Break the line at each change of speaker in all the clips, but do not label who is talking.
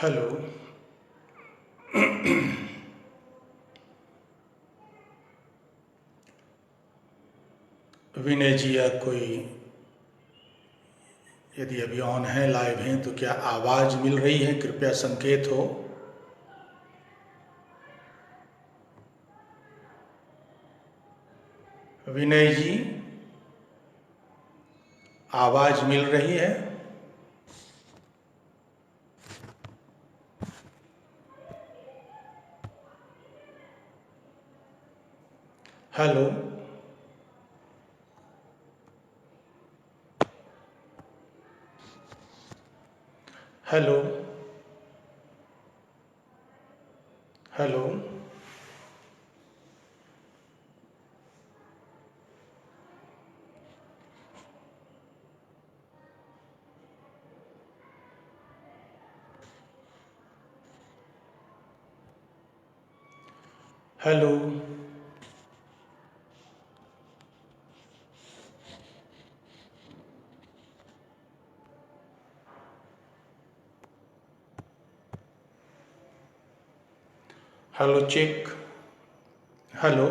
Hello. विनय जी या कोई यदि अभी ऑन है, लाइव हैं, तो क्या आवाज़ मिल रही है? कृपया संकेत हो। विनय जी, आवाज़ मिल रही है? Hello. Hello. Hello. Hello. Hello check. Hello.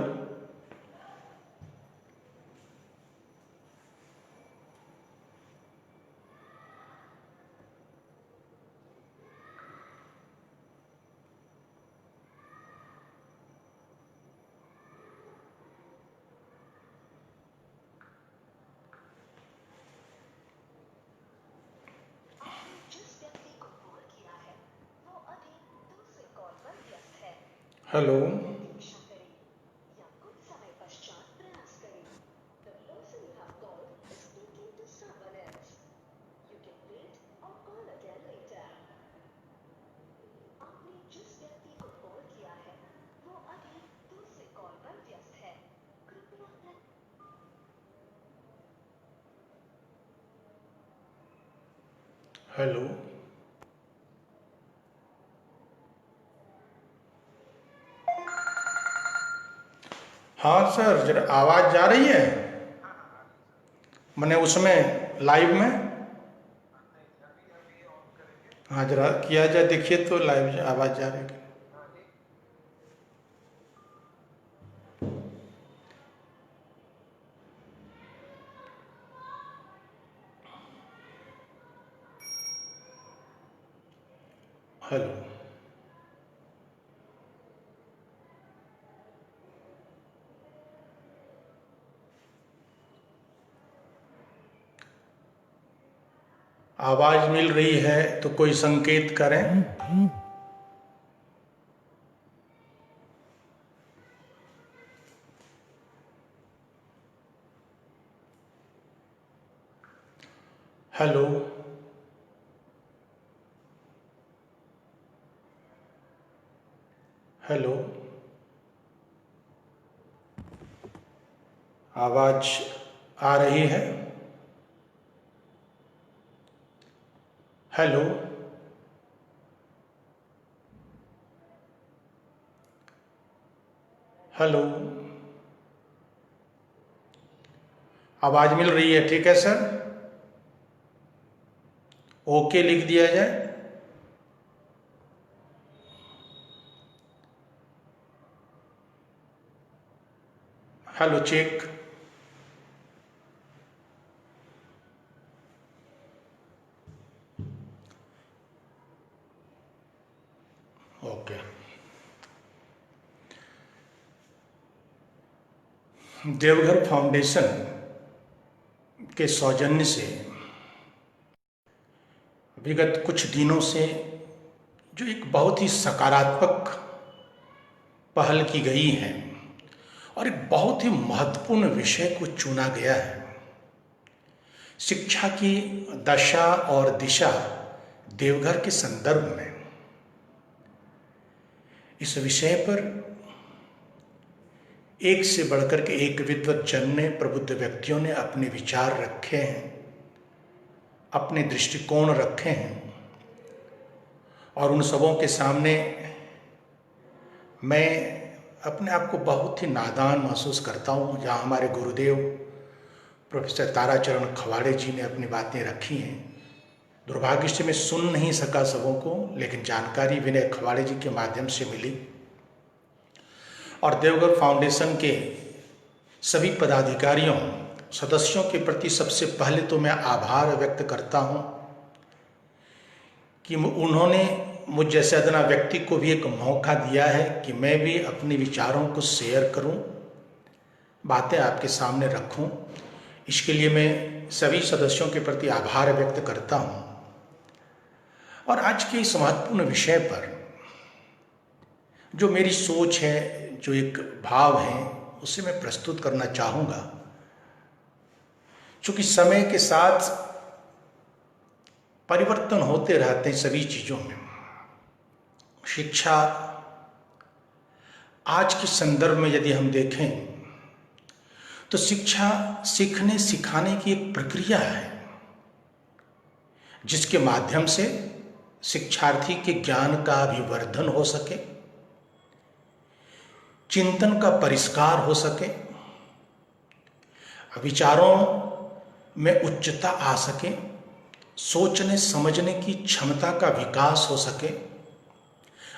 Hello. Hello. हाँ सर, जरा आवाज़ जा रही है? मैंने उसमें लाइव में। हाँ, जरा किया जाए, देखिए तो लाइव आवाज़ जा रही है। हेलो। आवाज़ मिल रही है तो कोई संकेत करें। हेलो। हेलो। आवाज़ आ रही है? हेलो। हेलो। आवाज़ मिल रही है? ठीक है सर, ओके लिख दिया जाए। Hello check. Okay. Deoghar foundation के सौजन्य से विगत कुछ दिनों से जो एक बहुत ही सकारात्मक पहल की गई है और एक बहुत ही महत्वपूर्ण विषय को चुना गया है, शिक्षा की दशा और दिशा देवघर के संदर्भ में। इस विषय पर एक से बढ़कर के एक विद्वत जन ने, प्रबुद्ध व्यक्तियों ने अपने विचार रखे हैं, अपने दृष्टिकोण रखे हैं, और उन सबों के सामने मैं अपने आप को बहुत ही नादान महसूस करता हूँ। जहाँ हमारे गुरुदेव प्रोफेसर ताराचरण खवाड़े जी ने अपनी बातें रखी हैं, दुर्भाग्य से मैं सुन नहीं सका सबों को, लेकिन जानकारी विनय खवाड़े जी के माध्यम से मिली। और देवघर फाउंडेशन के सभी पदाधिकारियों, सदस्यों के प्रति सबसे पहले तो मैं आभार व्यक्त करता हूं कि उन्होंने मुझ जैसे अदना व्यक्ति को भी एक मौका दिया है कि मैं भी अपने विचारों को शेयर करूं, बातें आपके सामने रखूं। इसके लिए मैं सभी सदस्यों के प्रति आभार व्यक्त करता हूं। और आज के इस महत्वपूर्ण विषय पर जो मेरी सोच है, जो एक भाव है, उसे मैं प्रस्तुत करना चाहूँगा। चूँकि समय के साथ परिवर्तन होते रहते हैं सभी चीज़ों में। शिक्षा आज के संदर्भ में यदि हम देखें तो शिक्षा सीखने सिखाने की एक प्रक्रिया है, जिसके माध्यम से शिक्षार्थी के ज्ञान का अभिवर्धन हो सके, चिंतन का परिष्कार हो सके, विचारों में उच्चता आ सके, सोचने समझने की क्षमता का विकास हो सके,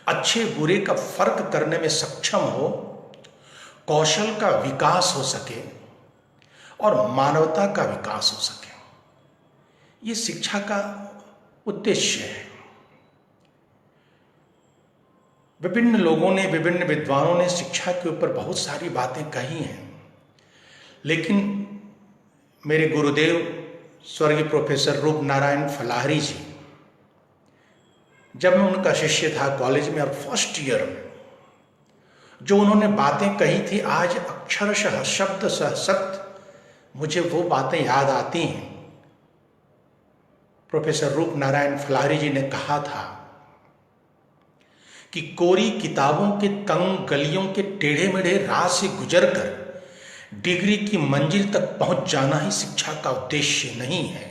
अच्छे बुरे का फर्क करने में सक्षम हो, कौशल का विकास हो सके और मानवता का विकास हो सके। ये शिक्षा का उद्देश्य है। विभिन्न लोगों ने, विभिन्न विद्वानों ने शिक्षा के ऊपर बहुत सारी बातें कही हैं, लेकिन मेरे गुरुदेव स्वर्गीय प्रोफेसर रूप नारायण फलाहारी जी, जब मैं उनका शिष्य था कॉलेज में और फर्स्ट ईयर में, जो उन्होंने बातें कही थी, आज अक्षरशः शब्द शब्द मुझे वो बातें याद आती हैं। प्रोफेसर रूप नारायण फलाहारी जी ने कहा था कि कोरी किताबों के तंग गलियों के टेढ़े मेढ़े राह से गुजरकर डिग्री की मंजिल तक पहुंच जाना ही शिक्षा का उद्देश्य नहीं है।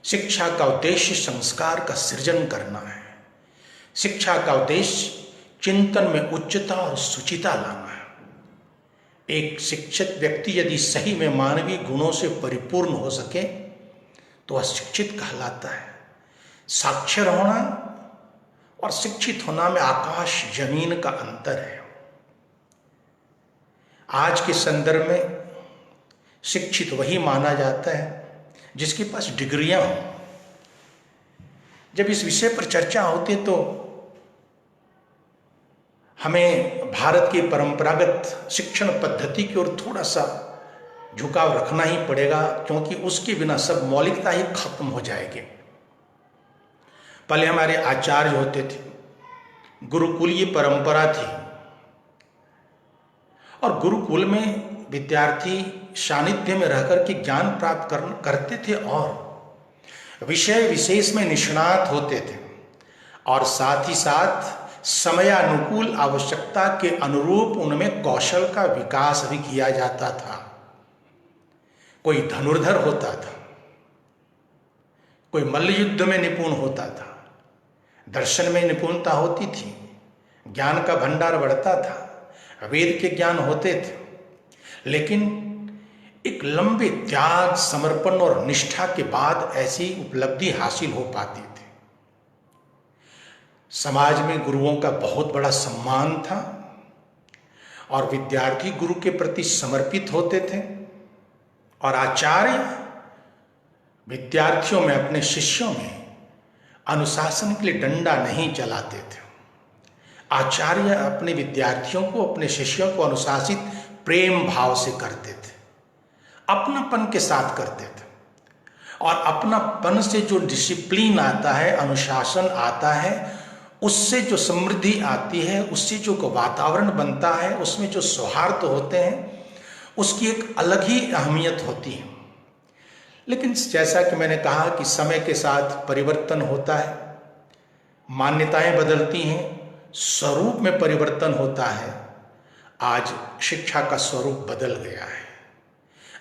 शिक्षा का उद्देश्य संस्कार का सृजन करना है। शिक्षा का उद्देश्य चिंतन में उच्चता और सुचिता लाना है। एक शिक्षित व्यक्ति यदि सही में मानवीय गुणों से परिपूर्ण हो सके तो वह शिक्षित कहलाता है। साक्षर होना और शिक्षित होना में आकाश जमीन का अंतर है। आज के संदर्भ में शिक्षित वही माना जाता है जिसके पास डिग्रियां हों। जब इस विषय पर चर्चा होती है तो हमें भारत की परंपरागत शिक्षण पद्धति की ओर थोड़ा सा झुकाव रखना ही पड़ेगा, क्योंकि उसके बिना सब मौलिकता ही खत्म हो जाएगी। पहले हमारे आचार्य होते थे, गुरुकुलीय परंपरा थी, और गुरुकुल में विद्यार्थी सानिध्य में रहकर के ज्ञान प्राप्त करते थे और विषय विशेष में निष्णात होते थे, और साथ ही साथ समयानुकूल आवश्यकता के अनुरूप उनमें कौशल का विकास भी किया जाता था। कोई धनुर्धर होता था, कोई मल्ल युद्ध में निपुण होता था, दर्शन में निपुणता होती थी, ज्ञान का भंडार बढ़ता था, वेद के ज्ञान होते थे, लेकिन एक लंबे त्याग, समर्पण और निष्ठा के बाद ऐसी उपलब्धि हासिल हो पाती थी। समाज में गुरुओं का बहुत बड़ा सम्मान था और विद्यार्थी गुरु के प्रति समर्पित होते थे, और आचार्य विद्यार्थियों में, अपने शिष्यों में अनुशासन के लिए डंडा नहीं चलाते थे। आचार्य अपने विद्यार्थियों को, अपने शिष्यों को अनुशासित प्रेम भाव से करते थे, अपनापन के साथ करते थे। और अपनापन से जो डिसिप्लिन आता है, अनुशासन आता है, उससे जो समृद्धि आती है, उससे जो वातावरण बनता है, उसमें जो सौहार्द होते हैं, उसकी एक अलग ही अहमियत होती है। लेकिन जैसा कि मैंने कहा कि समय के साथ परिवर्तन होता है, मान्यताएं बदलती हैं, स्वरूप में परिवर्तन होता है। आज शिक्षा का स्वरूप बदल गया है।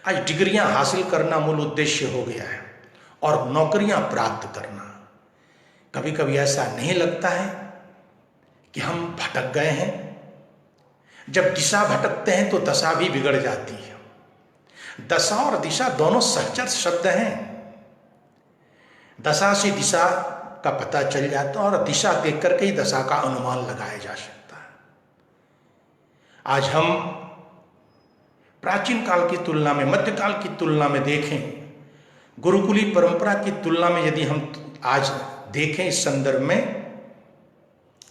आज डिग्रियां हासिल करना मूल उद्देश्य हो गया है और नौकरियां प्राप्त करना। कभी कभी ऐसा नहीं लगता है कि हम भटक गए हैं? जब दिशा भटकते हैं तो दशा भी बिगड़ जाती है। दशा और दिशा दोनों सहचर शब्द हैं। दशा से दिशा का पता चल जाता है और दिशा देख करके ही दशा का अनुमान लगाया जा सकता है। आज हम प्राचीन काल की तुलना में, मध्यकाल की तुलना में देखें, गुरुकुली परंपरा की तुलना में यदि हम आज देखें इस संदर्भ में,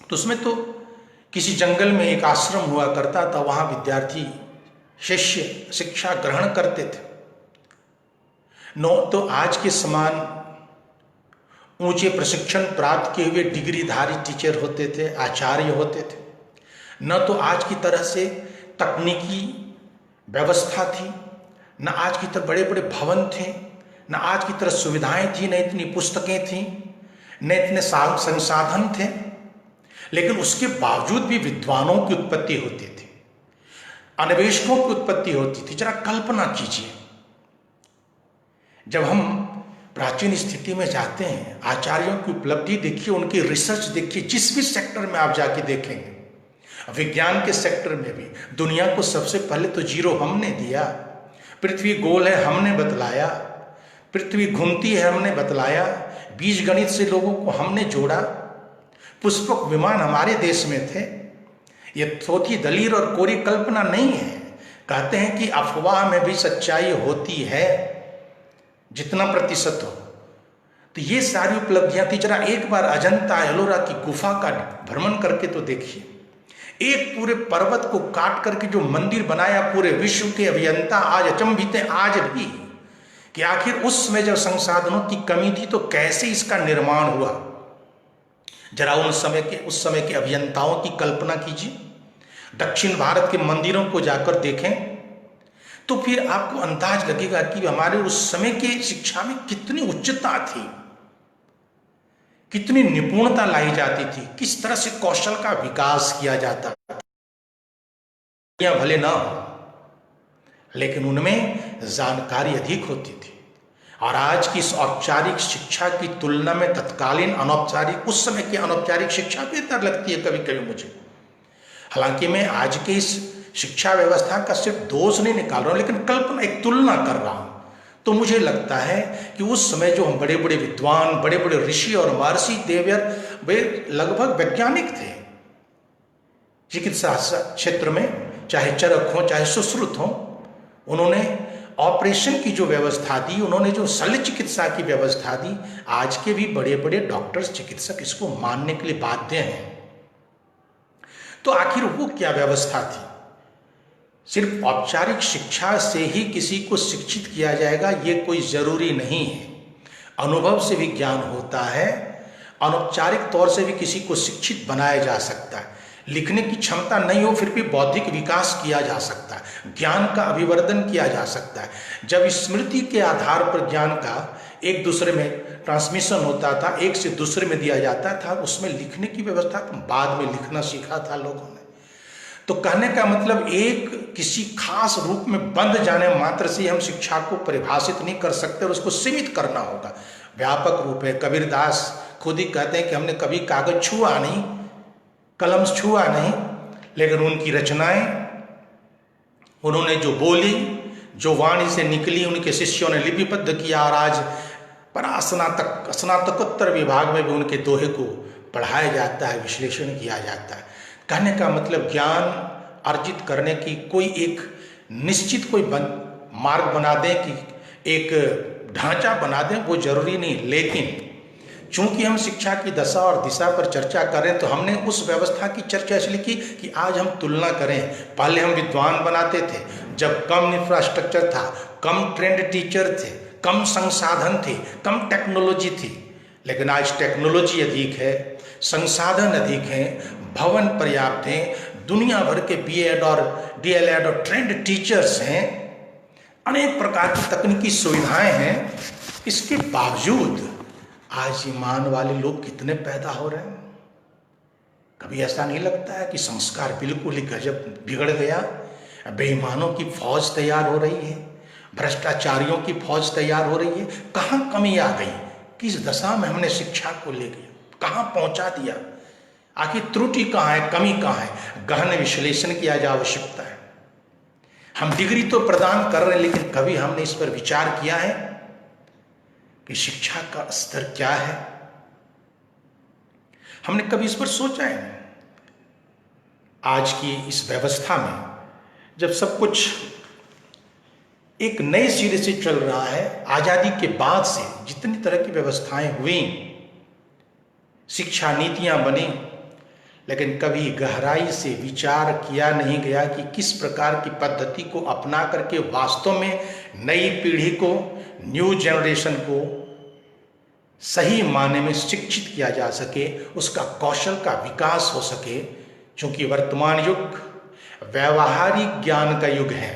तो उसमें तो किसी जंगल में एक आश्रम हुआ करता था, वहां विद्यार्थी शिष्य शिक्षा ग्रहण करते थे। तो आज के समान ऊंचे प्रशिक्षण प्राप्त किए हुए डिग्रीधारी टीचर होते थे, आचार्य होते थे। न तो आज की तरह से तकनीकी व्यवस्था थी, न आज की तरह बड़े बड़े भवन थे, न आज की तरह सुविधाएं थी, न इतनी पुस्तकें थी, न इतने संसाधन थे। लेकिन उसके बावजूद भी विद्वानों की उत्पत्ति होती थी, अन्वेषकों की उत्पत्ति होती थी। जरा कल्पना कीजिए, जब हम प्राचीन स्थिति में जाते हैं, आचार्यों की उपलब्धि देखिए, उनकी रिसर्च देखिए, जिस भी सेक्टर में आप जाके देखेंगे, विज्ञान के सेक्टर में भी दुनिया को सबसे पहले तो जीरो हमने दिया। पृथ्वी गोल है हमने बतलाया, पृथ्वी घूमती है हमने बतलाया, बीज गणित से लोगों को हमने जोड़ा, पुष्पक विमान हमारे देश में थे। ये थोथी दलील और कोरी कल्पना नहीं है। कहते हैं कि अफवाह में भी सच्चाई होती है, जितना प्रतिशत हो। तो ये सारी उपलब्धियां थी। जरा एक बार अजंता एलोरा की गुफा का भ्रमण करके तो देखिए, एक पूरे पर्वत को काट करके जो मंदिर बनाया, पूरे विश्व के अभियंता आज अचंभित हैं आज भी कि आखिर उस समय जब संसाधनों की कमी थी तो कैसे इसका निर्माण हुआ। जरा उस समय के अभियंताओं की कल्पना कीजिए। दक्षिण भारत के मंदिरों को जाकर देखें तो फिर आपको अंदाज लगेगा कि हमारे उस समय की शिक्षा में कितनी उच्चता थी, कितनी निपुणता लाई जाती थी, किस तरह से कौशल का विकास किया जाता था। भले ना हो, लेकिन उनमें जानकारी अधिक होती थी। और आज की इस औपचारिक शिक्षा की तुलना में तत्कालीन अनौपचारिक, उस समय की अनौपचारिक शिक्षा बेहतर लगती है कभी कभी मुझे। हालांकि मैं आज के इस शिक्षा व्यवस्था का सिर्फ दोष नहीं निकाल रहा हूं, लेकिन कल्पना, एक तुलना कर रहा हूं। तो मुझे लगता है कि उस समय जो हम बड़े बड़े विद्वान, बड़े बड़े ऋषि और महर्षि देवयर, वे लगभग वैज्ञानिक थे। चिकित्सा क्षेत्र में चाहे चरक हो चाहे सुश्रुत हो, उन्होंने ऑपरेशन की जो व्यवस्था दी, उन्होंने जो शल्य चिकित्सा की व्यवस्था दी, आज के भी बड़े बड़े डॉक्टर्स, चिकित्सक इसको मानने के लिए बाध्य हैं। तो आखिर वो क्या व्यवस्था थी? सिर्फ औपचारिक शिक्षा से ही किसी को शिक्षित किया जाएगा ये कोई जरूरी नहीं है। अनुभव से भी ज्ञान होता है, अनौपचारिक तौर से भी किसी को शिक्षित बनाया जा सकता है। लिखने की क्षमता नहीं हो फिर भी बौद्धिक विकास किया जा सकता है, ज्ञान का अभिवर्धन किया जा सकता है। जब स्मृति के आधार पर ज्ञान का एक दूसरे में ट्रांसमिशन होता था, एक से दूसरे में दिया जाता था, उसमें लिखने की व्यवस्था बाद में लिखना सीखा था लोगों ने। तो कहने का मतलब एक किसी खास रूप में बंध जाने मात्र से हम शिक्षा को परिभाषित नहीं कर सकते और उसको सीमित करना होगा। व्यापक रूप है। कबीरदास खुद ही कहते हैं कि हमने कभी कागज छुआ नहीं, कलम छुआ नहीं, लेकिन उनकी रचनाएं, उन्होंने जो बोली, जो वाणी से निकली, उनके शिष्यों ने लिपिबद्ध किया और आज स्नातकोत्तर विभाग में भी उनके दोहे को पढ़ाया जाता है, विश्लेषण किया जाता है। कहने का मतलब ज्ञान अर्जित करने की कोई एक निश्चित कोई मार्ग बना दें, कि एक ढांचा बना दें, वो जरूरी नहीं। लेकिन चूंकि हम शिक्षा की दशा और दिशा पर चर्चा करें तो हमने उस व्यवस्था की चर्चा इसलिए की कि आज हम तुलना करें। पहले हम विद्वान बनाते थे जब कम इंफ्रास्ट्रक्चर था, कम ट्रेंड टीचर थे, कम संसाधन थे, कम टेक्नोलॉजी थी। लेकिन आज टेक्नोलॉजी अधिक है, संसाधन अधिक हैं, भवन पर्याप्त हैं, दुनिया भर के बीएड और डीएलएड और ट्रेंड टीचर्स हैं, अनेक प्रकार की तकनीकी सुविधाएं हैं। इसके बावजूद आज ईमान वाले लोग कितने पैदा हो रहे हैं। कभी ऐसा नहीं लगता है कि संस्कार बिल्कुल ही गजब बिगड़ गया, बेईमानों की फौज तैयार हो रही है, भ्रष्टाचारियों की फौज तैयार हो रही है। कहाँ कमी आ गई, किस दशा में हमने शिक्षा को ले गया, कहाँ पहुंचा दिया, आखिर त्रुटि कहाँ है, कमी कहाँ है। गहन विश्लेषण की आज आवश्यकता है। हम डिग्री तो प्रदान कर रहे हैं, लेकिन कभी हमने इस पर विचार किया है कि शिक्षा का स्तर क्या है? हमने कभी इस पर सोचा है? आज की इस व्यवस्था में जब सब कुछ एक नए सिरे से चल रहा है, आजादी के बाद से जितनी तरह की व्यवस्थाएं हुई, शिक्षा नीतियां बनी, लेकिन कभी गहराई से विचार किया नहीं गया कि किस प्रकार की पद्धति को अपना करके वास्तव में नई पीढ़ी को, न्यू जनरेशन को सही मायने में शिक्षित किया जा सके, उसका कौशल का विकास हो सके। क्योंकि वर्तमान युग व्यवहारिक ज्ञान का युग है,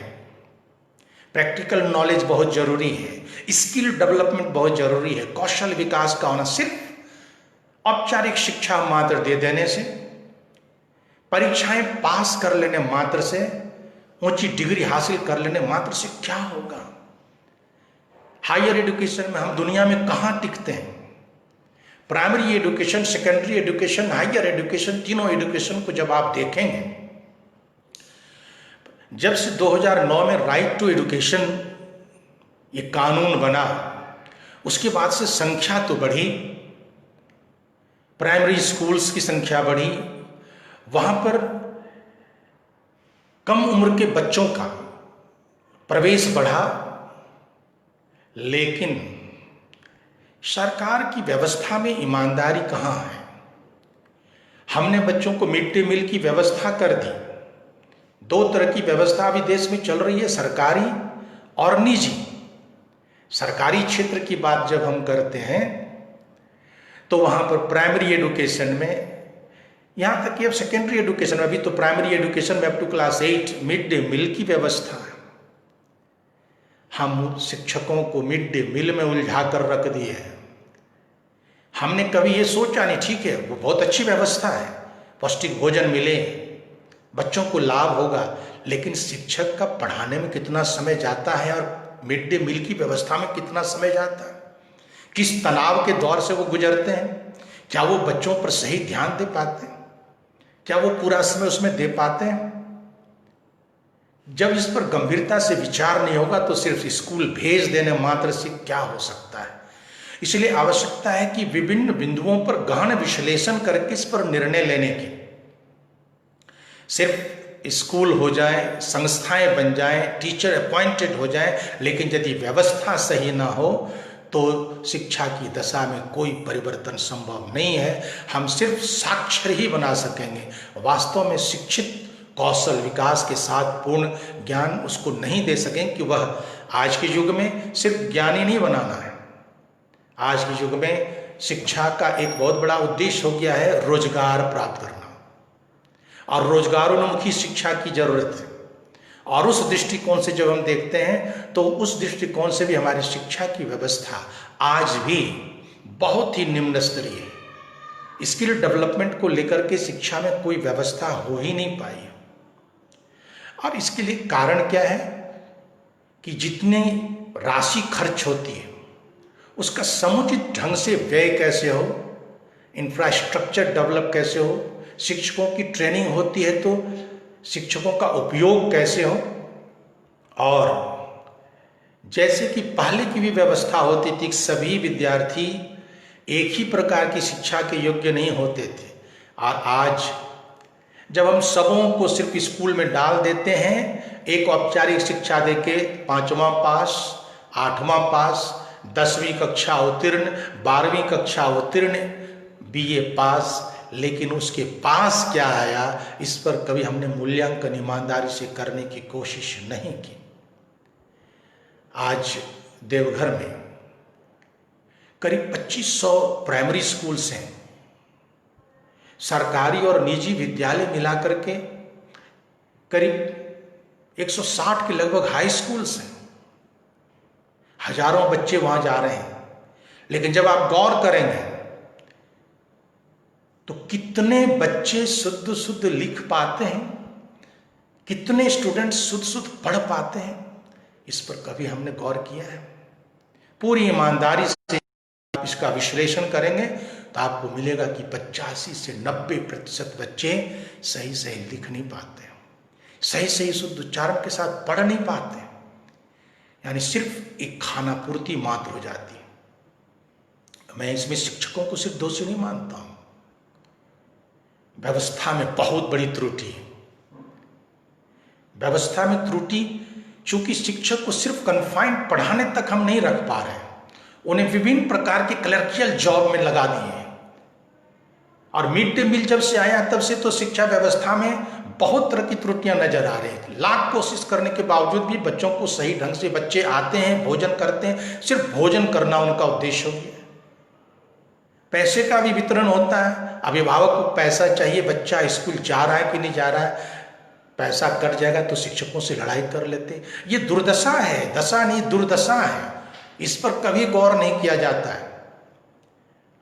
प्रैक्टिकल नॉलेज बहुत जरूरी है, स्किल डेवलपमेंट बहुत जरूरी है। कौशल विकास का होना सिर्फ औपचारिक शिक्षा मात्र दे देने से, परीक्षाएं पास कर लेने मात्र से, ऊंची डिग्री हासिल कर लेने मात्र से क्या होगा? हायर एजुकेशन में हम दुनिया में कहां टिकते हैं? Primary education, secondary education, higher education, तीनों एजुकेशन को जब आप देखेंगे, जब से 2009 में राइट टू एजुकेशन ये कानून बना, उसके बाद से संख्या तो बढ़ी, प्राइमरी स्कूल्स की संख्या बढ़ी, वहां पर कम उम्र के बच्चों का प्रवेश बढ़ा, लेकिन सरकार की व्यवस्था में ईमानदारी कहां है? हमने बच्चों को मिड डे मील की व्यवस्था कर दी। दो तरह की व्यवस्था अभी देश में चल रही है, सरकारी और निजी। सरकारी क्षेत्र की बात जब हम करते हैं तो वहां पर प्राइमरी एजुकेशन में, यहां तक कि अब सेकेंडरी एजुकेशन में, अभी तो प्राइमरी एजुकेशन में up to class 8 mid day meal की व्यवस्था है। हम शिक्षकों को मिड डे मील में उलझा कर रख दिए हैं। हमने कभी ये सोचा नहीं, ठीक है वो बहुत अच्छी व्यवस्था है, पौष्टिक भोजन मिले, बच्चों को लाभ होगा, लेकिन शिक्षक का पढ़ाने में कितना समय जाता है और मिड डे मील की व्यवस्था में कितना समय जाता है? किस तनाव के दौर से वो गुजरते हैं? क्या वो बच्चों पर सही ध्यान दे पाते हैं? क्या वो पूरा समय उसमें दे पाते हैं? जब इस पर गंभीरता से विचार नहीं होगा तो सिर्फ स्कूल भेज देने मात्र से क्या हो सकता है? इसलिए आवश्यकता है कि विभिन्न बिंदुओं पर गहन विश्लेषण करके इस पर निर्णय लेने की। सिर्फ स्कूल हो जाए, संस्थाएं बन जाएं, टीचर अपॉइंटेड हो जाएं, लेकिन यदि व्यवस्था सही ना हो तो शिक्षा की दशा में कोई परिवर्तन संभव नहीं है। हम सिर्फ साक्षर ही बना सकेंगे, वास्तव में शिक्षित कौशल विकास के साथ पूर्ण ज्ञान उसको नहीं दे सकेंगे कि वह आज के युग में सिर्फ ज्ञान ही नहीं बनाना है। आज के युग में शिक्षा का एक बहुत बड़ा उद्देश्य हो गया है रोजगार प्राप्त करना, और रोजगारोन्मुखी शिक्षा की जरूरत है। और उस दृष्टिकोण से जब हम देखते हैं तो उस दृष्टिकोण से भी हमारी शिक्षा की व्यवस्था आज भी बहुत ही निम्न स्तरीय है। स्किल डेवलपमेंट को लेकर के शिक्षा में कोई व्यवस्था हो ही नहीं पाई। और इसके लिए कारण क्या है कि जितनी राशि खर्च होती है उसका समुचित ढंग से व्यय कैसे हो, इंफ्रास्ट्रक्चर डेवलप कैसे हो, शिक्षकों की ट्रेनिंग होती है तो शिक्षकों का उपयोग कैसे हो। और जैसे कि पहले की भी व्यवस्था होती थी, सभी विद्यार्थी एक ही प्रकार की शिक्षा के योग्य नहीं होते थे, और आज जब हम सबों को सिर्फ स्कूल में डाल देते हैं, एक औपचारिक शिक्षा देके 5वां पास, 8वां पास, 10वीं कक्षा उत्तीर्ण, 12वीं कक्षा उत्तीर्ण, BA पास, लेकिन उसके पास क्या आया इस पर कभी हमने मूल्यांकन ईमानदारी से करने की कोशिश नहीं की। आज देवघर में करीब 2500 प्राइमरी स्कूल्स हैं, सरकारी और निजी विद्यालय मिलाकर के करीब 160 के लगभग हाई स्कूल्स हैं। हजारों बच्चे वहां जा रहे हैं, लेकिन जब आप गौर करेंगे तो कितने बच्चे शुद्ध शुद्ध लिख पाते हैं, कितने स्टूडेंट्स शुद्ध शुद्ध पढ़ पाते हैं, इस पर कभी हमने गौर किया है? पूरी ईमानदारी से इसका विश्लेषण करेंगे तो आपको मिलेगा कि 85 से 90% बच्चे सही सही लिख नहीं पाते, सही सही शुद्ध उच्चारण के साथ पढ़ नहीं पाते, यानी सिर्फ एक खाना पूर्ति मात्र हो जाती है। मैं इसमें शिक्षकों को सिर्फ दोषी नहीं मानता हूं, व्यवस्था में बहुत बड़ी त्रुटि है। व्यवस्था में त्रुटि, चूंकि शिक्षक को सिर्फ कन्फाइंड पढ़ाने तक हम नहीं रख पा रहे हैं, उन्हें विभिन्न प्रकार के क्लर्कियल जॉब में लगा दिए हैं। और मिड डे मील जब से आया तब से तो शिक्षा व्यवस्था में बहुत तरह की त्रुटियां नजर आ रही थी। लाख कोशिश करने के बावजूद भी बच्चों को सही ढंग से, बच्चे आते हैं, भोजन करते हैं, सिर्फ भोजन करना उनका उद्देश्य हो गया। पैसे का भी वितरण होता है, अभिभावक को पैसा चाहिए, बच्चा स्कूल जा रहा है कि नहीं जा रहा है, पैसा कट जाएगा तो शिक्षकों से लड़ाई कर लेते। ये दुर्दशा है, दशा नहीं दुर्दशा है, इस पर कभी गौर नहीं किया जाता है।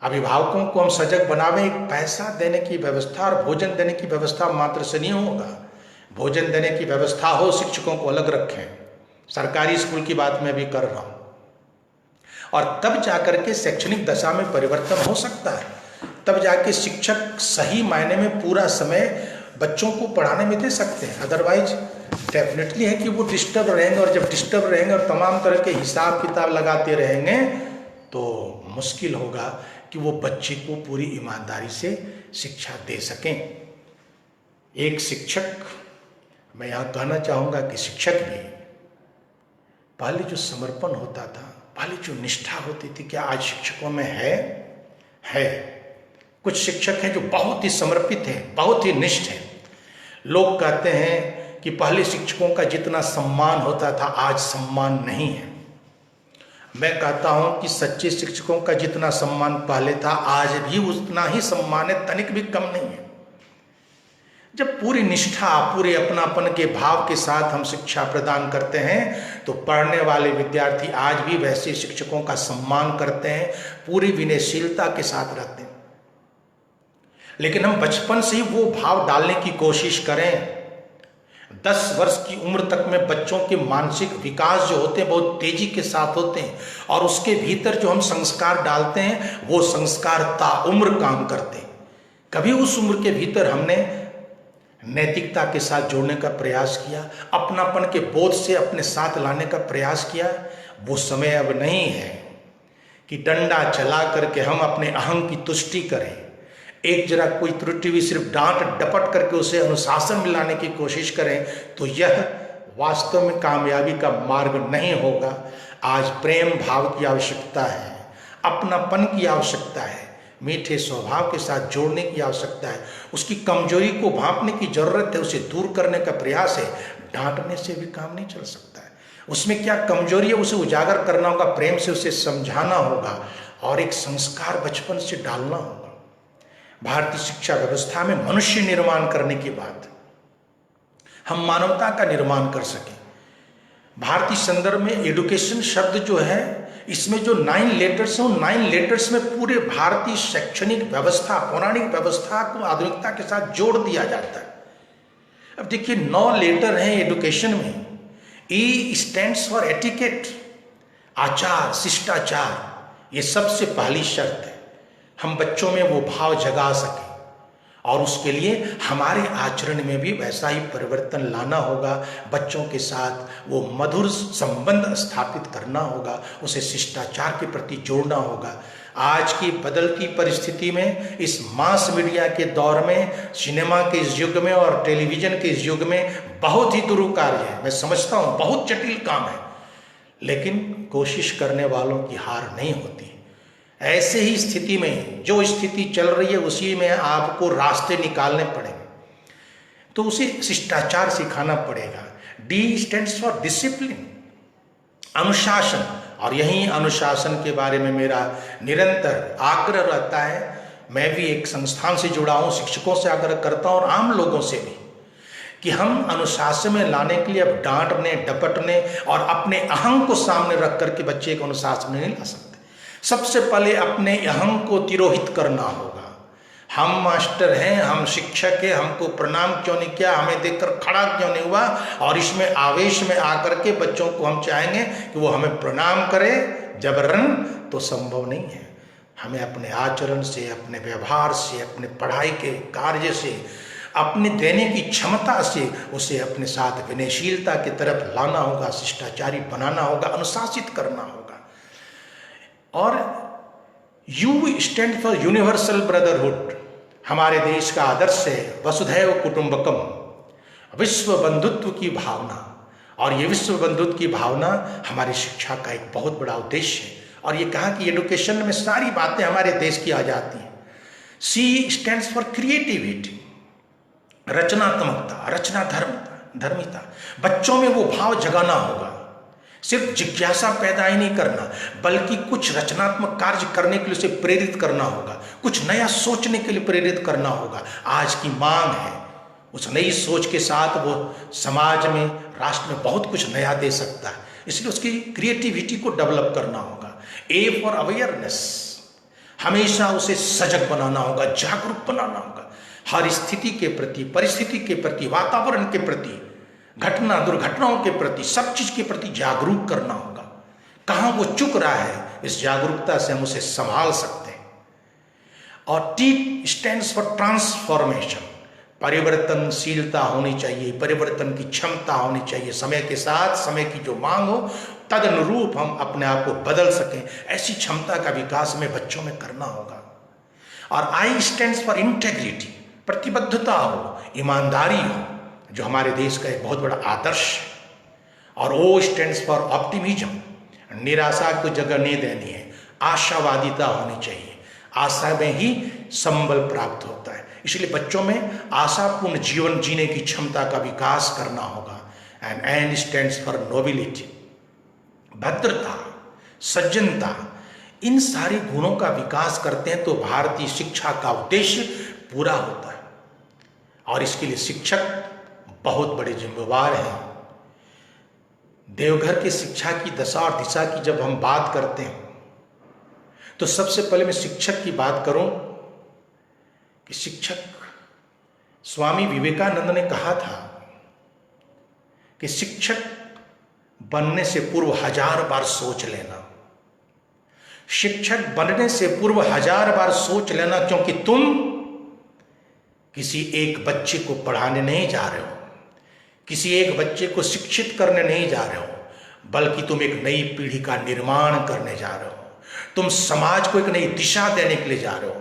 अभिभावकों को हम सजग बनावे, एक पैसा देने की व्यवस्था और भोजन देने की व्यवस्था मात्र से नहीं होगा। भोजन देने की व्यवस्था हो, शिक्षकों को अलग रखें, सरकारी स्कूल की बात मैं भी कर रहा हूं, और तब जाकर के शैक्षणिक दशा में परिवर्तन हो सकता है। तब जाके शिक्षक सही मायने में पूरा समय बच्चों को पढ़ाने में दे सकते हैं। अदरवाइज डेफिनेटली है कि वो डिस्टर्ब रहेंगे, और जब डिस्टर्ब रहेंगे और तमाम तरह के हिसाब किताब लगाते रहेंगे तो मुश्किल होगा कि वो बच्चे को पूरी ईमानदारी से शिक्षा दे सकें। एक शिक्षक, मैं यहाँ कहना चाहूँगा कि शिक्षक भी पहले जो समर्पण होता था, पहले जो निष्ठा होती थी, क्या आज शिक्षकों में है। कुछ शिक्षक हैं जो बहुत ही समर्पित हैं, बहुत ही निष्ठ हैं। लोग कहते हैं कि पहले शिक्षकों का जितना सम्मान होता था आज सम्मान नहीं है। मैं कहता हूं कि सच्चे शिक्षकों का जितना सम्मान पहले था आज भी उतना ही सम्मान है, तनिक भी कम नहीं है। जब पूरी निष्ठा, पूरे अपनापन के भाव के साथ हम शिक्षा प्रदान करते हैं तो पढ़ने वाले विद्यार्थी आज भी वैसे शिक्षकों का सम्मान करते हैं, पूरी विनयशीलता के साथ रहते हैं। लेकिन हम बचपन से ही वो भाव डालने की कोशिश करें। 10 वर्ष की उम्र तक में बच्चों के मानसिक विकास जो होते हैं बहुत तेजी के साथ होते हैं, और उसके भीतर जो हम संस्कार डालते हैं वो संस्कार ताउम्र काम करते हैं। कभी उस उम्र के भीतर हमने नैतिकता के साथ जोड़ने का प्रयास किया, अपनापन के बोध से अपने साथ लाने का प्रयास किया? वो समय अब नहीं है कि डंडा चला करके हम अपने अहं की तुष्टि करें। एक जरा कोई त्रुटि भी सिर्फ डांट डपट करके उसे अनुशासन में लाने की कोशिश करें तो यह वास्तव में कामयाबी का मार्ग नहीं होगा। आज प्रेम भाव की आवश्यकता है, अपनापन की आवश्यकता है, मीठे स्वभाव के साथ जोड़ने की आवश्यकता है। उसकी कमजोरी को भांपने की जरूरत है, उसे दूर करने का प्रयास है। डांटने से भी काम नहीं चल सकता है। उसमें क्या कमजोरी है उसे उजागर करना होगा, प्रेम से उसे समझाना होगा, और एक संस्कार बचपन से डालना होगा। भारतीय शिक्षा व्यवस्था में मनुष्य निर्माण करने के बाद हम मानवता का निर्माण कर सके। भारतीय संदर्भ में एडुकेशन शब्द जो है, इसमें जो 9 लेटर्स हैं, 9 लेटर्स में पूरे भारतीय शैक्षणिक व्यवस्था, पौराणिक व्यवस्था को आधुनिकता के साथ जोड़ दिया जाता है। अब देखिए 9 लेटर हैं एडुकेशन में। E स्टैंड्स फॉर एटिकेट, आचार, शिष्टाचार। ये सबसे पहली शर्त है, हम बच्चों में वो भाव जगा सकें, और उसके लिए हमारे आचरण में भी वैसा ही परिवर्तन लाना होगा। बच्चों के साथ वो मधुर संबंध स्थापित करना होगा, उसे शिष्टाचार के प्रति जोड़ना होगा। आज की बदलती परिस्थिति में, इस मास मीडिया के दौर में, सिनेमा के इस युग में और टेलीविजन के इस युग में बहुत ही दुरूह कार्य है। मैं समझता हूँ बहुत जटिल काम है, लेकिन कोशिश करने वालों की हार नहीं होती। ऐसे ही स्थिति में, जो स्थिति चल रही है उसी में आपको रास्ते निकालने पड़ेंगे, तो उसे शिष्टाचार सिखाना पड़ेगा। D स्टैंड्स फॉर डिसिप्लिन, अनुशासन, और यही अनुशासन के बारे में मेरा निरंतर आग्रह रहता है। मैं भी एक संस्थान से जुड़ा हूँ, शिक्षकों से आग्रह करता हूँ और आम लोगों से भी, कि हम अनुशासन में लाने के लिए अब डांटने, डपटने और अपने अहं को सामने रख करके बच्चे को अनुशासन में नहीं ला सकते। सबसे पहले अपने अहं को तिरोहित करना होगा। हम मास्टर हैं, हम शिक्षक हैं, हमको प्रणाम क्यों नहीं किया, हमें देखकर खड़ा क्यों नहीं हुआ, और इसमें आवेश में आकर के बच्चों को हम चाहेंगे कि वो हमें प्रणाम करें जबरन, तो संभव नहीं है। हमें अपने आचरण से, अपने व्यवहार से, अपने पढ़ाई के कार्य से, अपने देने की क्षमता से उसे अपने साथ विनयशीलता की तरफ लाना होगा, शिष्टाचारी बनाना होगा, अनुशासित करना होगा। और you stand for universal brotherhood. हमारे देश का आदर्श है वसुधैव कुटुंबकम, विश्व बंधुत्व की भावना। और ये विश्व बंधुत्व की भावना हमारी शिक्षा का एक बहुत बड़ा उद्देश्य है। और ये कहा कि एडुकेशन में सारी बातें हमारे देश की आ जाती हैं। सी स्टैंड्स फॉर क्रिएटिविटी, रचनात्मकता, धर्मिता। बच्चों में वो भाव जगाना होगा, सिर्फ जिज्ञासा पैदा ही नहीं करना, बल्कि कुछ रचनात्मक कार्य करने के लिए उसे प्रेरित करना होगा, कुछ नया सोचने के लिए प्रेरित करना होगा। आज की मांग है, उस नई सोच के साथ वो समाज में, राष्ट्र में बहुत कुछ नया दे सकता है। इसलिए उसकी क्रिएटिविटी को डेवलप करना होगा। ए फॉर अवेयरनेस, हमेशा उसे सजग बनाना होगा, जागरूक बनाना होगा, हर स्थिति के प्रति, परिस्थिति के प्रति, वातावरण के प्रति, घटना दुर्घटनाओं के प्रति, सब चीज के प्रति जागरूक करना होगा। कहां वो चुक रहा है, इस जागरूकता से हम उसे संभाल सकते हैं। और टी स्टैंड्स फॉर ट्रांसफॉर्मेशन, परिवर्तनशीलता होनी चाहिए, परिवर्तन की क्षमता होनी चाहिए। समय के साथ समय की जो मांग हो, तद अनुरूप हम अपने आप को बदल सकें, ऐसी क्षमता का विकास हमें बच्चों में करना होगा। और आई स्टैंड्स फॉर इंटेग्रिटी, प्रतिबद्धता हो, ईमानदारी हो, जो हमारे देश का एक बहुत बड़ा आदर्श है। और ओ स्टैंड्स फॉर ऑप्टिमिज्म, निराशा को जगह नहीं देनी है, आशावादिता होनी चाहिए। आशा में ही संबल प्राप्त होता है। इसलिए बच्चों में आशापूर्ण जीवन जीने की क्षमता का विकास करना होगा। And N stands for nobility, भद्रता, सज्जनता, इन सारे गुणों का विकास करते हैं तो भारतीय शिक्षा का उद्देश्य पूरा होता है। और इसके लिए शिक्षक बहुत बड़े जिम्मेवार हैं। देवघर की शिक्षा की दशा और दिशा की जब हम बात करते हैं तो सबसे पहले मैं शिक्षक की बात करूं कि शिक्षक, स्वामी विवेकानंद ने कहा था कि शिक्षक बनने से पूर्व 1000 बार सोच लेना। शिक्षक बनने से पूर्व 1000 बार सोच लेना, क्योंकि तुम किसी एक बच्चे को पढ़ाने नहीं जा रहे हो, किसी एक बच्चे को शिक्षित करने नहीं जा रहे हो, बल्कि तुम एक नई पीढ़ी का निर्माण करने जा रहे हो। तुम समाज को एक नई दिशा देने के लिए जा रहे हो,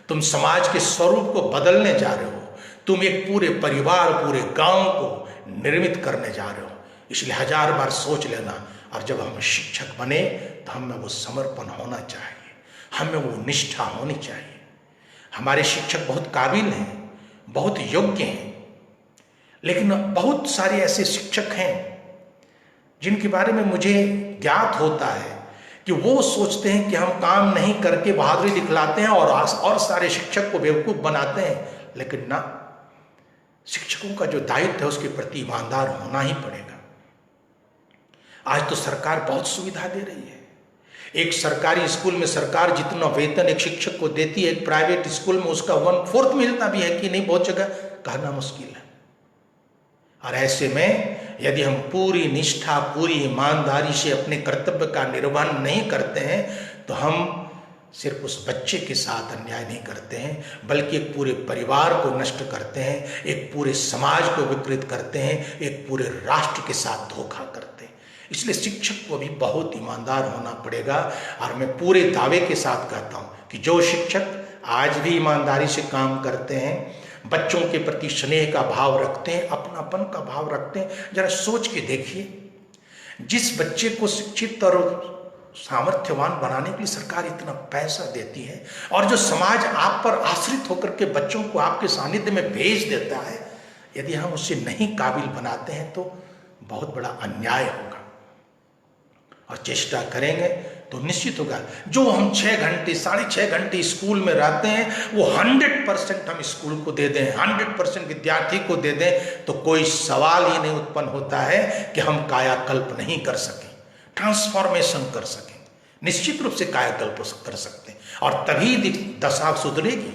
तुम समाज के स्वरूप को बदलने जा रहे हो, तुम एक पूरे परिवार, पूरे गांव को निर्मित करने जा रहे हो। इसलिए 1000 बार सोच लेना। और जब हम शिक्षक बने तो हमें वो समर्पण होना चाहिए, हमें वो निष्ठा होनी चाहिए। हमारे शिक्षक बहुत काबिल हैं, बहुत योग्य हैं, लेकिन बहुत सारे ऐसे शिक्षक हैं जिनके बारे में मुझे ज्ञात होता है कि वो सोचते हैं कि हम काम नहीं करके बहादुरी दिखलाते हैं और सारे शिक्षक को बेवकूफ बनाते हैं। लेकिन ना, शिक्षकों का जो दायित्व है उसके प्रति ईमानदार होना ही पड़ेगा। आज तो सरकार बहुत सुविधा दे रही है। एक सरकारी स्कूल में सरकार जितना वेतन एक शिक्षक को देती है, एक प्राइवेट स्कूल में उसका 1/4 मिलता भी है कि नहीं, बहुत जगह कहना मुश्किल है। और ऐसे में यदि हम पूरी निष्ठा, पूरी ईमानदारी से अपने कर्तव्य का निर्वहन नहीं करते हैं तो हम सिर्फ उस बच्चे के साथ अन्याय नहीं करते हैं, बल्कि एक पूरे परिवार को नष्ट करते हैं, एक पूरे समाज को विकृत करते हैं, एक पूरे राष्ट्र के साथ धोखा करते हैं। इसलिए शिक्षक को भी बहुत ईमानदार होना पड़ेगा। और मैं पूरे दावे के साथ कहता हूँ कि जो शिक्षक आज भी ईमानदारी से काम करते हैं, बच्चों के प्रति स्नेह का भाव रखते हैं, अपनापन का भाव रखते हैं, जरा सोच के देखिए, जिस बच्चे को शिक्षित और सामर्थ्यवान बनाने के लिए सरकार इतना पैसा देती है, और जो समाज आप पर आश्रित होकर के बच्चों को आपके सानिध्य में भेज देता है, यदि हम उसे नहीं काबिल बनाते हैं तो बहुत बड़ा अन्याय होगा। और चेष्टा करेंगे तो निश्चित होगा, जो हम 6 घंटे 6.5 घंटे स्कूल में रहते हैं वो 100% हम स्कूल को दे दें, 100% विद्यार्थी को दे दें, तो कोई सवाल ही नहीं उत्पन्न होता है कि हम कायाकल्प नहीं कर सकें, ट्रांसफॉर्मेशन कर सकें। निश्चित रूप से कायाकल्प कर सकते हैं, और तभी दशा सुधरेगी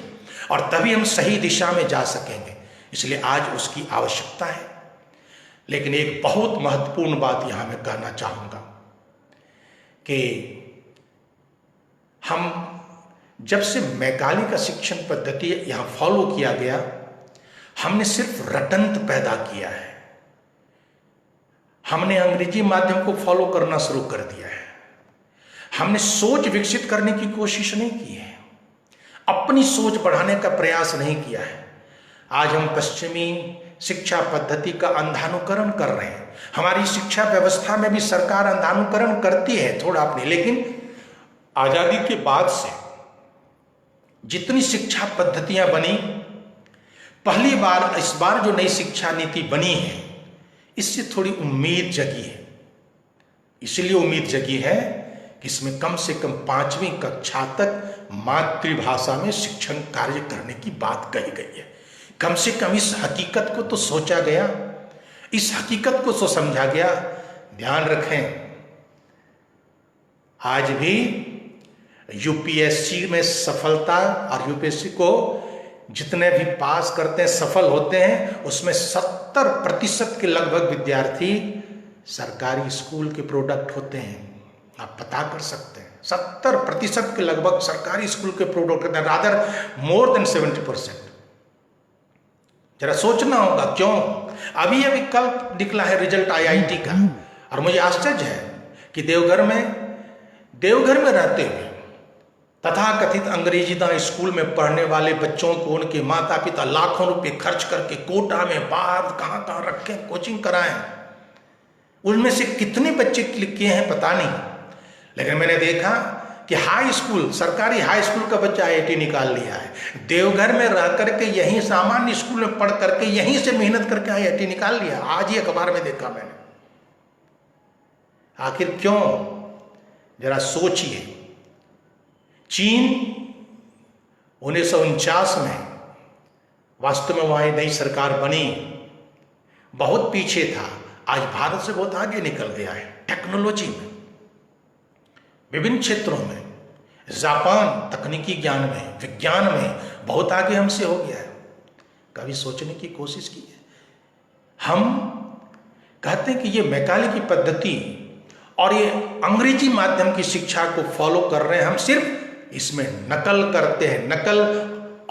और तभी हम सही दिशा में जा सकेंगे। इसलिए आज उसकी आवश्यकता है। लेकिन एक बहुत महत्वपूर्ण बात यहां मैं कहना चाहूंगा कि हम जब से मैकाले का शिक्षण पद्धति यहां फॉलो किया गया, हमने सिर्फ रटंत पैदा किया है। हमने अंग्रेजी माध्यम को फॉलो करना शुरू कर दिया है। हमने सोच विकसित करने की कोशिश नहीं की है, अपनी सोच बढ़ाने का प्रयास नहीं किया है। आज हम पश्चिमी शिक्षा पद्धति का अंधानुकरण कर रहे हैं। हमारी शिक्षा व्यवस्था में भी सरकार अंधानुकरण करती है थोड़ा अपनी, लेकिन आजादी के बाद से जितनी शिक्षा पद्धतियां बनी, पहली बार इस बार जो नई शिक्षा नीति बनी है, इससे थोड़ी उम्मीद जगी है। इसलिए उम्मीद जगी है कि इसमें कम से कम 5वीं कक्षा तक मातृभाषा में शिक्षण कार्य करने की बात कही गई है। कम से कम इस हकीकत को तो सोचा गया, इस हकीकत को तो समझा गया। ध्यान रखें, आज भी यूपीएससी में सफलता, और यूपीएससी को जितने भी पास करते हैं, सफल होते हैं, उसमें 70% के लगभग विद्यार्थी सरकारी स्कूल के प्रोडक्ट होते हैं। आप पता कर सकते हैं, 70% के लगभग सरकारी स्कूल के प्रोडक्ट होते हैं, रादर मोर देन 70%। जरा सोचना होगा क्यों। अभी कल निकला है रिजल्ट आईआईटी का, और मुझे आश्चर्य है कि देवघर में रहते हुए तथाकथित अंग्रेजीदान स्कूल में पढ़ने वाले बच्चों को उनके माता पिता लाखों रुपए खर्च करके कोटा में बाहर कहां रखे, कोचिंग कराएं। उनमें से कितने बच्चे क्लिक किए हैं पता नहीं, लेकिन मैंने देखा कि हाई स्कूल, सरकारी हाई स्कूल का बच्चा आईआईटी निकाल लिया है। देवघर में रह करके यहीं सामान्य स्कूल में पढ़ करके यहीं से मेहनत करके आईआईटी निकाल लिया। आज ही अखबार में देखा मैंने। आखिर क्यों, जरा सोचिए। चीन 1949 में वास्तव में वहां नई सरकार बनी, बहुत पीछे था, आज भारत से बहुत आगे निकल गया है टेक्नोलॉजी में, विभिन्न क्षेत्रों में। जापान तकनीकी ज्ञान में, विज्ञान में बहुत आगे हमसे हो गया है। कभी सोचने की कोशिश की है? हम कहते हैं कि ये मैकाले की पद्धति और ये अंग्रेजी माध्यम की शिक्षा को फॉलो कर रहे हैं, हम सिर्फ इसमें नकल करते हैं, नकल,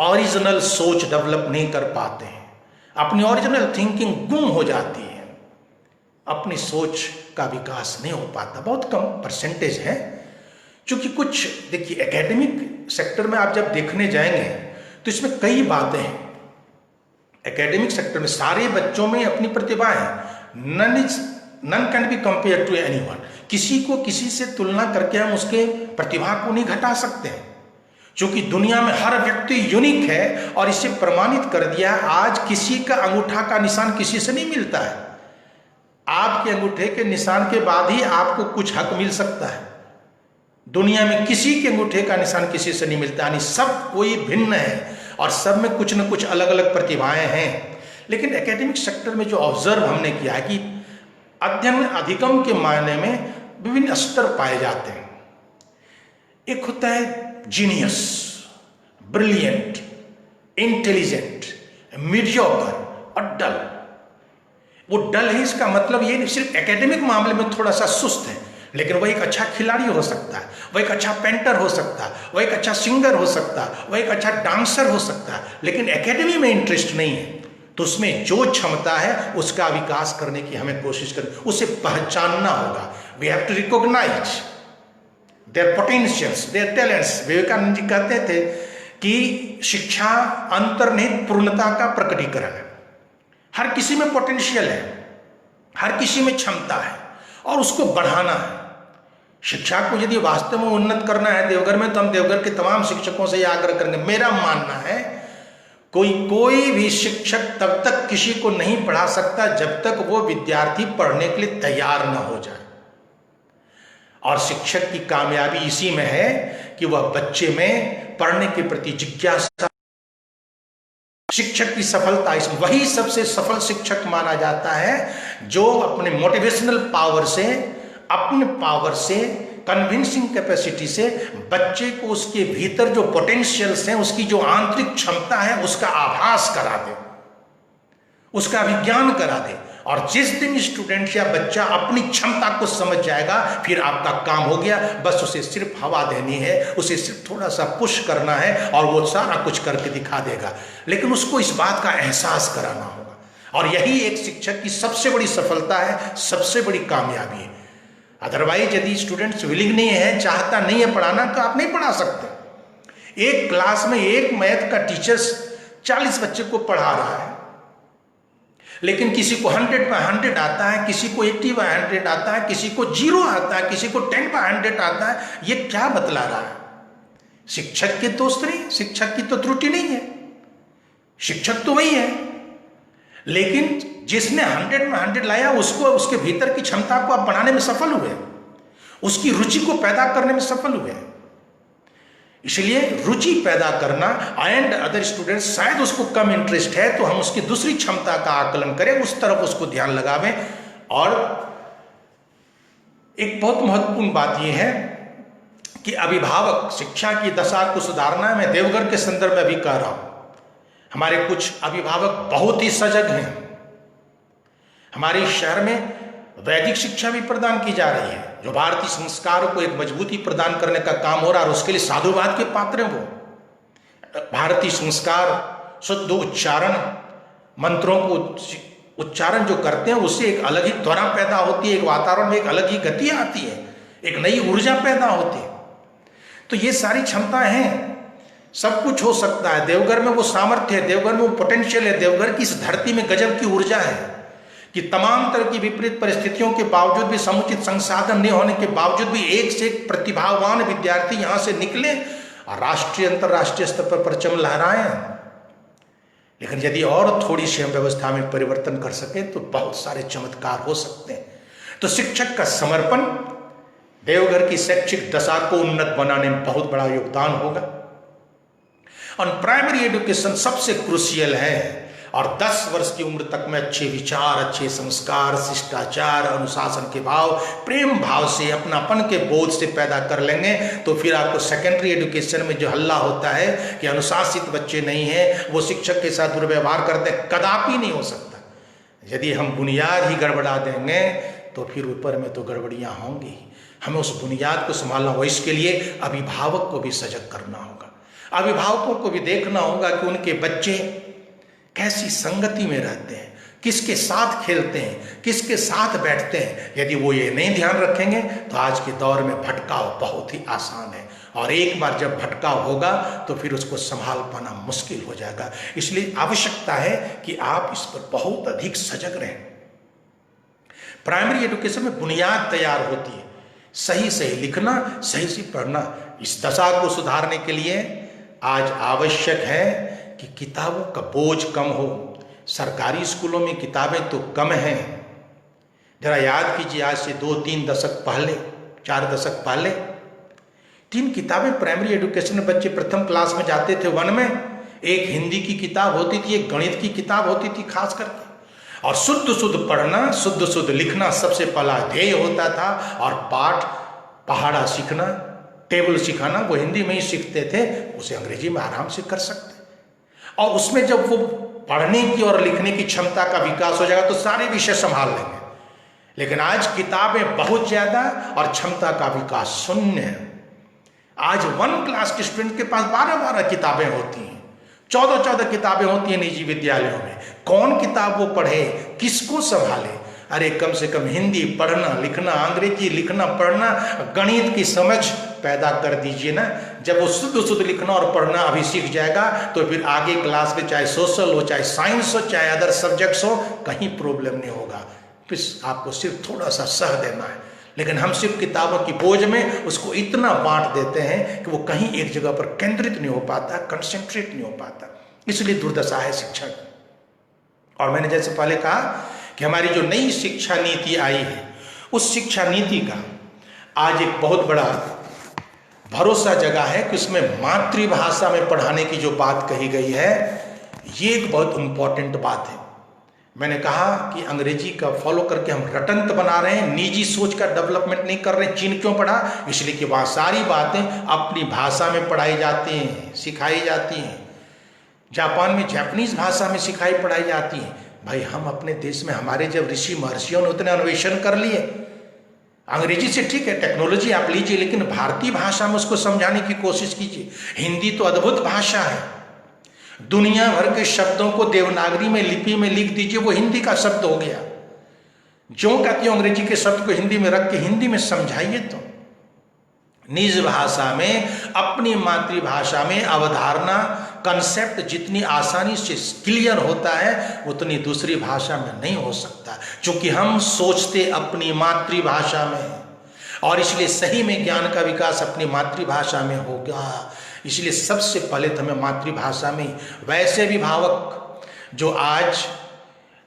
ओरिजिनल सोच डेवलप नहीं कर पाते हैं, अपनी ओरिजिनल थिंकिंग गुम हो जाती है, अपनी सोच का विकास नहीं हो पाता। बहुत कम परसेंटेज है। क्योंकि कुछ देखिए, एकेडमिक सेक्टर में आप जब देखने जाएंगे तो इसमें कई बातें हैं। एकेडमिक सेक्टर में सारे बच्चों में अपनी प्रतिभा है, none can be compare to anyone. किसी को किसी से तुलना करके हम उसके प्रतिभा को नहीं घटा सकते हैं, क्योंकि दुनिया में हर व्यक्ति यूनिक है और इसे प्रमाणित कर दिया। आज किसी का अंगूठा का निशान किसी से नहीं मिलता है। आपके अंगूठे के निशान के बाद ही आपको कुछ हक मिल सकता है। दुनिया में किसी के अंगूठे का निशान किसी से नहीं मिलता, यानी सब कोई भिन्न है और सब में कुछ न कुछ अलग अलग प्रतिभाएं हैं। लेकिन एकेडमिक सेक्टर में जो ऑब्जर्व हमने किया है कि अध्ययन में अधिगम के मायने में विभिन्न स्तर पाए जाते हैं। एक होता है जीनियस, ब्रिलियंट, इंटेलिजेंट, मीडियोकर और डल। वो डल है, इसका मतलब ये नहीं सिर्फ एकेडमिक मामले में थोड़ा सा सुस्त है, लेकिन वह एक अच्छा खिलाड़ी हो सकता है, वह एक अच्छा पेंटर हो सकता है, वह एक अच्छा सिंगर हो सकता है, वह एक अच्छा डांसर हो सकता है, लेकिन एकेडमी में इंटरेस्ट नहीं है, तो उसमें जो क्षमता है उसका विकास करने की हमें कोशिश करनी, उसे पहचानना होगा। We have to recognise their potentials, their talents. Vivekananda ji कहते थे कि शिक्षा अंतर्निहित पूर्णता का प्रकटीकरण है। हर किसी में पोटेंशियल है, हर किसी में क्षमता है और उसको बढ़ाना है। शिक्षा को यदि वास्तव में उन्नत करना है देवघर में, तो हम देवघर के तमाम शिक्षकों से यह आग्रह करेंगे। मेरा मानना है कोई भी शिक्षक तब तक किसी को नहीं पढ़ा सकता जब तक वो विद्यार्थी पढ़ने के लिए तैयार न हो जाए। और शिक्षक की कामयाबी इसी में है कि वह बच्चे में पढ़ने के प्रति जिज्ञासा, शिक्षक की सफलता, इसमें वही सबसे सफल शिक्षक माना जाता है जो अपने मोटिवेशनल पावर से, अपने पावर से, कन्विंसिंग कैपेसिटी से बच्चे को उसके भीतर जो पोटेंशियल्स हैं, उसकी जो आंतरिक क्षमता है, उसका आभास करा दे, उसका विज्ञान करा दे। और जिस दिन स्टूडेंट या बच्चा अपनी क्षमता को समझ जाएगा, फिर आपका काम हो गया। बस उसे सिर्फ हवा देनी है, उसे सिर्फ थोड़ा सा पुश करना है और वो सारा कुछ करके दिखा देगा। लेकिन उसको इस बात का एहसास कराना होगा, और यही एक शिक्षक की सबसे बड़ी सफलता है, सबसे बड़ी कामयाबी है। अदरवाइज यदि स्टूडेंट्स विलिंग नहीं है, चाहता नहीं है पढ़ाना, तो आप नहीं पढ़ा सकते। एक क्लास में एक मैथ का टीचर 40 बच्चे को पढ़ा रहा है, लेकिन किसी को 100/100 आता है, किसी को 80/100 आता है, किसी को 0 आता है, किसी को 10/100 आता है। ये क्या बतला रहा है? शिक्षक के दोस्त नहीं, शिक्षक की तो त्रुटि नहीं है, शिक्षक तो वही है, लेकिन जिसने 100/100 लाया उसको, उसके भीतर की क्षमता को आप बढ़ाने में सफल हुए, उसकी रुचि को पैदा करने में सफल हुए। इसलिए रुचि पैदा करना, एंड अदर स्टूडेंट्स शायद उसको कम इंटरेस्ट है, तो हम उसकी दूसरी क्षमता का आकलन करें, उस तरफ उसको ध्यान लगावें। और एक बहुत महत्वपूर्ण बात यह है कि अभिभावक शिक्षा की दशा को सुधारना है। मैं देवघर के संदर्भ में अभी कह रहा हूं, हमारे कुछ अभिभावक बहुत ही सजग हैं। हमारे शहर में वैदिक शिक्षा भी प्रदान की जा रही है, जो भारतीय संस्कारों को एक मजबूती प्रदान करने का काम हो रहा है, और उसके लिए साधुवाद के पात्र हैं। वो भारतीय संस्कार, शुद्ध उच्चारण, मंत्रों को उच्चारण जो करते हैं, उससे एक अलग ही त्वरा पैदा होती है, एक वातावरण में एक अलग ही गति आती है, एक नई ऊर्जा पैदा होती है। तो ये सारी क्षमताएं हैं, सब कुछ हो सकता है। देवघर में वो सामर्थ्य है, देवघर में वो पोटेंशियल है, देवघर की इस धरती में गजब की ऊर्जा है कि तमाम तरह की विपरीत परिस्थितियों के बावजूद भी, समुचित संसाधन नहीं होने के बावजूद भी, एक से एक प्रतिभावान विद्यार्थी यहां से निकले और राष्ट्रीय अंतर्राष्ट्रीय स्तर पर परचम लहराए। लेकिन यदि और थोड़ी सी हम व्यवस्था में परिवर्तन कर सके तो बहुत सारे चमत्कार हो सकते हैं। तो शिक्षक का समर्पण देवघर की शैक्षिक दशा को उन्नत बनाने में बहुत बड़ा योगदान होगा। और प्राइमरी एजुकेशन सबसे क्रूशियल है, और 10 वर्ष की उम्र तक में अच्छे विचार, अच्छे संस्कार, शिष्टाचार, अनुशासन के भाव, प्रेम भाव से, अपनापन के बोध से पैदा कर लेंगे, तो फिर आपको सेकेंडरी एजुकेशन में जो हल्ला होता है कि अनुशासित बच्चे नहीं हैं, वो शिक्षक के साथ दुर्व्यवहार करते हैं, कदापि नहीं हो सकता। यदि हम बुनियाद ही गड़बड़ा देंगे तो फिर ऊपर में तो गड़बड़ियाँ होंगी। हमें उस बुनियाद को संभालना होगा। इसके लिए अभिभावक को भी सजग करना होगा, अभिभावकों को भी देखना होगा कि उनके बच्चे कैसी संगति में रहते हैं, किसके साथ खेलते हैं, किसके साथ बैठते हैं। यदि वो ये नहीं ध्यान रखेंगे तो आज के दौर में भटकाव बहुत ही आसान है, और एक बार जब भटकाव होगा तो फिर उसको संभाल पाना मुश्किल हो जाएगा। इसलिए आवश्यकता है कि आप इस पर बहुत अधिक सजग रहें। प्राइमरी एजुकेशन में बुनियाद तैयार होती है, सही सही लिखना, सही से पढ़ना। इस दशा को सुधारने के लिए आज आवश्यक है कि किताबों का बोझ कम हो। सरकारी स्कूलों में किताबें तो कम हैं। जरा याद कीजिए, आज से 2-3 दशक पहले, 4 दशक पहले 3 किताबें प्राइमरी एजुकेशन में बच्चे प्रथम क्लास में जाते थे, 1 में। एक हिंदी की किताब होती थी, एक गणित की किताब होती थी खास करके, और शुद्ध शुद्ध पढ़ना, शुद्ध शुद्ध लिखना सबसे पहला ध्येय होता था। और पाठ पहाड़ा सीखना, टेबल सिखाना, वो हिंदी में ही सीखते थे, उसे अंग्रेजी में आराम से कर सकते। और उसमें जब वो पढ़ने की और लिखने की क्षमता का विकास हो जाएगा तो सारे विषय संभाल लेंगे। लेकिन आज किताबें बहुत ज्यादा और क्षमता का विकास शून्य है। आज 1 क्लास के स्टूडेंट के पास 12-12 किताबें होती हैं, 14-14 किताबें होती हैं निजी विद्यालयों में। कौन किताब वो पढ़े, किसको संभाले? अरे कम से कम हिंदी पढ़ना लिखना, अंग्रेजी लिखना पढ़ना, गणित की समझ पैदा कर दीजिए ना। जब वो शुद्ध शुद्ध लिखना और पढ़ना अभी सीख जाएगा तो फिर आगे क्लास में चाहे सोशल हो, चाहे साइंस हो, चाहे अदर सब्जेक्ट्स हो, कहीं प्रॉब्लम नहीं होगा। फिर आपको सिर्फ थोड़ा सा सह देना है। लेकिन हम सिर्फ किताबों की बोझ में उसको इतना बांट देते हैं कि वो कहीं एक जगह पर केंद्रित नहीं हो पाता, कंसंट्रेट नहीं हो पाता। इसलिए दुर्दशा है शिक्षा की। और मैंने जैसे पहले कहा कि हमारी जो नई शिक्षा नीति आई है, उस शिक्षा नीति का आज एक बहुत बड़ा भरोसा जगह है कि उसमें मातृभाषा में पढ़ाने की जो बात कही गई है, ये एक बहुत इंपॉर्टेंट बात है। मैंने कहा कि अंग्रेजी का फॉलो करके हम रटंत बना रहे हैं, निजी सोच का डेवलपमेंट नहीं कर रहे हैं। चीन क्यों पढ़ा? इसलिए कि वहाँ सारी बातें अपनी भाषा में पढ़ाई जाती हैं, सिखाई जाती हैं। जापान में जापानीज भाषा में सिखाई पढ़ाई जाती है। भाई हम अपने देश में, हमारे जब ऋषि महर्षियों ने उतने अन्वेषण कर लिए, अंग्रेजी से ठीक है टेक्नोलॉजी आप लीजिए, लेकिन भारतीय भाषा में उसको समझाने की कोशिश कीजिए। हिंदी तो अद्भुत भाषा है, दुनिया भर के शब्दों को देवनागरी में लिपि में लिख दीजिए, वो हिंदी का शब्द हो गया। ज्यों का त्यों अंग्रेजी के शब्द को हिंदी में रख के हिंदी में समझाइए। तो निज भाषा में, अपनी मातृभाषा में अवधारणा, कंसेप्ट जितनी आसानी से क्लियर होता है उतनी दूसरी भाषा में नहीं हो सकता, क्योंकि हम सोचते अपनी मातृभाषा में, और इसलिए सही में ज्ञान का विकास अपनी मातृभाषा में होगा। इसलिए सबसे पहले तो हमें मातृभाषा में, वैसे भी भावक जो आज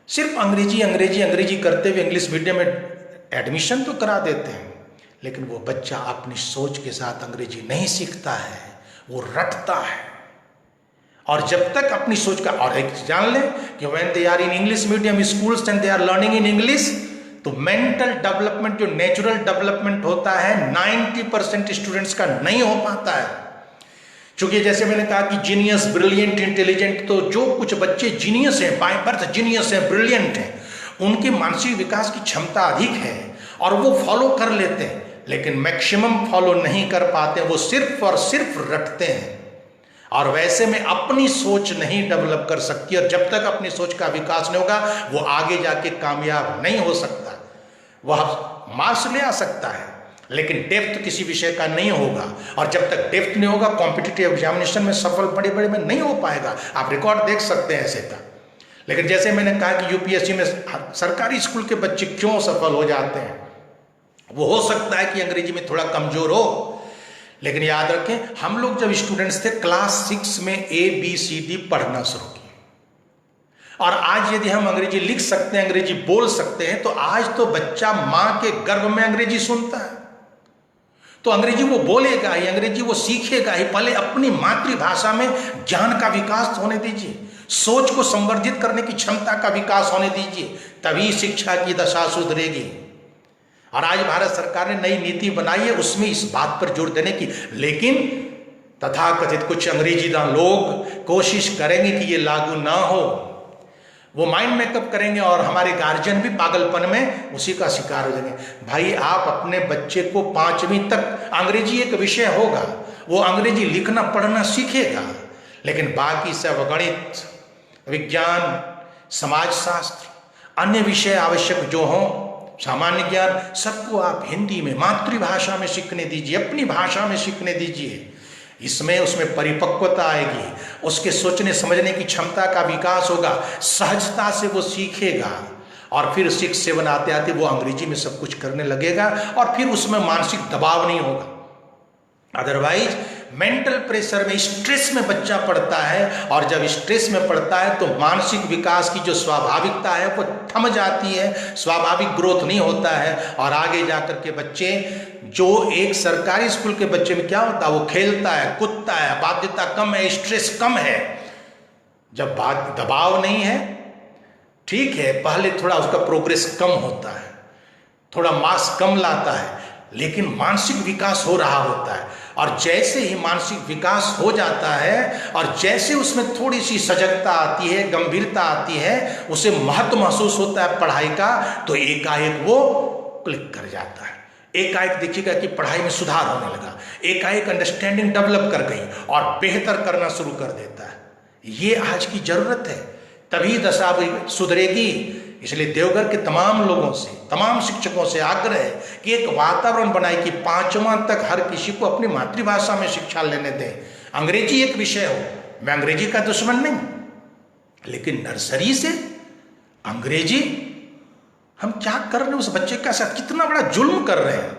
सिर्फ अंग्रेजी अंग्रेजी अंग्रेजी करते हुए इंग्लिश मीडियम में एडमिशन तो करा देते हैं, लेकिन वो बच्चा अपनी सोच के साथ अंग्रेजी नहीं सीखता है, वो रटता है। और जब तक अपनी सोच का, और एक जान ले कि when they are in English medium schools and they are learning in English, तो मेंटल डेवलपमेंट जो नेचुरल डेवलपमेंट होता है 90% स्टूडेंट्स का नहीं हो पाता है। क्योंकि जैसे मैंने कहा कि जीनियस, ब्रिलियंट, इंटेलिजेंट, तो जो कुछ बच्चे जीनियस हैं, बाय बर्थ जीनियस हैं, ब्रिलियंट हैं, उनके मानसिक विकास की क्षमता अधिक है और वो फॉलो कर लेते हैं, लेकिन मैक्सिमम फॉलो नहीं कर पाते, वो सिर्फ और सिर्फ रटते हैं। और वैसे में अपनी सोच नहीं डेवलप कर सकती, और जब तक अपनी सोच का विकास नहीं होगा वो आगे जाके कामयाब नहीं हो सकता। वह मार्क्स ले आ सकता है लेकिन डेप्थ किसी विषय का नहीं होगा, और जब तक डेप्थ नहीं होगा कॉम्पिटिटिव एग्जामिनेशन में सफल बड़े बड़े में नहीं हो पाएगा। आप रिकॉर्ड देख सकते हैं ऐसे का। लेकिन जैसे मैंने कहा कि यूपीएससी में सरकारी स्कूल के बच्चे क्यों सफल हो जाते हैं, वो हो सकता है कि अंग्रेजी में थोड़ा कमजोर हो, लेकिन याद रखें हम लोग जब स्टूडेंट्स थे क्लास 6 में ABCD पढ़ना शुरू किया, और आज यदि हम अंग्रेजी लिख सकते हैं, अंग्रेजी बोल सकते हैं, तो आज तो बच्चा मां के गर्भ में अंग्रेजी सुनता है, तो अंग्रेजी वो बोलेगा ही, अंग्रेजी वो सीखेगा ही। पहले अपनी मातृभाषा में ज्ञान का विकास होने दीजिए, सोच को संवर्धित करने की क्षमता का विकास होने दीजिए, तभी शिक्षा की दशा सुधरेगी। और आज भारत सरकार ने नई नीति बनाई है उसमें इस बात पर जोर देने की, लेकिन तथाकथित कुछ अंग्रेजीदान लोग कोशिश करेंगे कि ये लागू ना हो, वो माइंड मेकअप करेंगे और हमारे गार्जियन भी पागलपन में उसी का शिकार हो जाएंगे। भाई आप अपने बच्चे को 5वीं तक अंग्रेजी एक विषय होगा, वो अंग्रेजी लिखना पढ़ना सीखेगा, लेकिन बाकी सब गणित, विज्ञान, समाजशास्त्र, अन्य विषय आवश्यक जो हों, सामान्य ज्ञान, सबको आप हिंदी में मातृभाषा में सीखने दीजिए, अपनी भाषा में सीखने दीजिए। इसमें उसमें परिपक्वता आएगी, उसके सोचने समझने की क्षमता का विकास होगा, सहजता से वो सीखेगा, और फिर 6 7 आते आते वो अंग्रेजी में सब कुछ करने लगेगा, और फिर उसमें मानसिक दबाव नहीं होगा। अदरवाइज मेंटल प्रेशर में, स्ट्रेस में बच्चा पढ़ता है, और जब स्ट्रेस में पढ़ता है तो मानसिक विकास की जो स्वाभाविकता है वो थम जाती है, स्वाभाविक ग्रोथ नहीं होता है, और आगे जाकर के बच्चे, जो एक सरकारी स्कूल के बच्चे में क्या होता है, वो खेलता है, कूदता है, बाध्यता कम है, स्ट्रेस कम है। जब दबाव नहीं है, ठीक है, पहले थोड़ा उसका प्रोग्रेस कम होता है, थोड़ा मार्क्स कम लाता है, लेकिन मानसिक विकास हो रहा होता है। और जैसे ही मानसिक विकास हो जाता है और जैसे उसमें थोड़ी सी सजगता आती है, गंभीरता आती है, उसे महत्व महसूस होता है पढ़ाई का, तो एकाएक वो क्लिक कर जाता है। एकाएक देखिएगा कि पढ़ाई में सुधार होने लगा, एकाएक अंडरस्टैंडिंग डेवलप कर गई और बेहतर करना शुरू कर देता है। ये आज की जरूरत है, तभी दशा सुधरेगी। इसलिए देवघर के तमाम लोगों से, तमाम शिक्षकों से आग्रह है कि एक वातावरण बनाए कि 5वां तक हर किसी को अपनी मातृभाषा में शिक्षा लेने दें। अंग्रेजी एक विषय हो, मैं अंग्रेजी का दुश्मन नहीं, लेकिन नर्सरी से अंग्रेजी हम क्या कर रहे हैं उस बच्चे के साथ, कितना बड़ा जुल्म कर रहे हैं।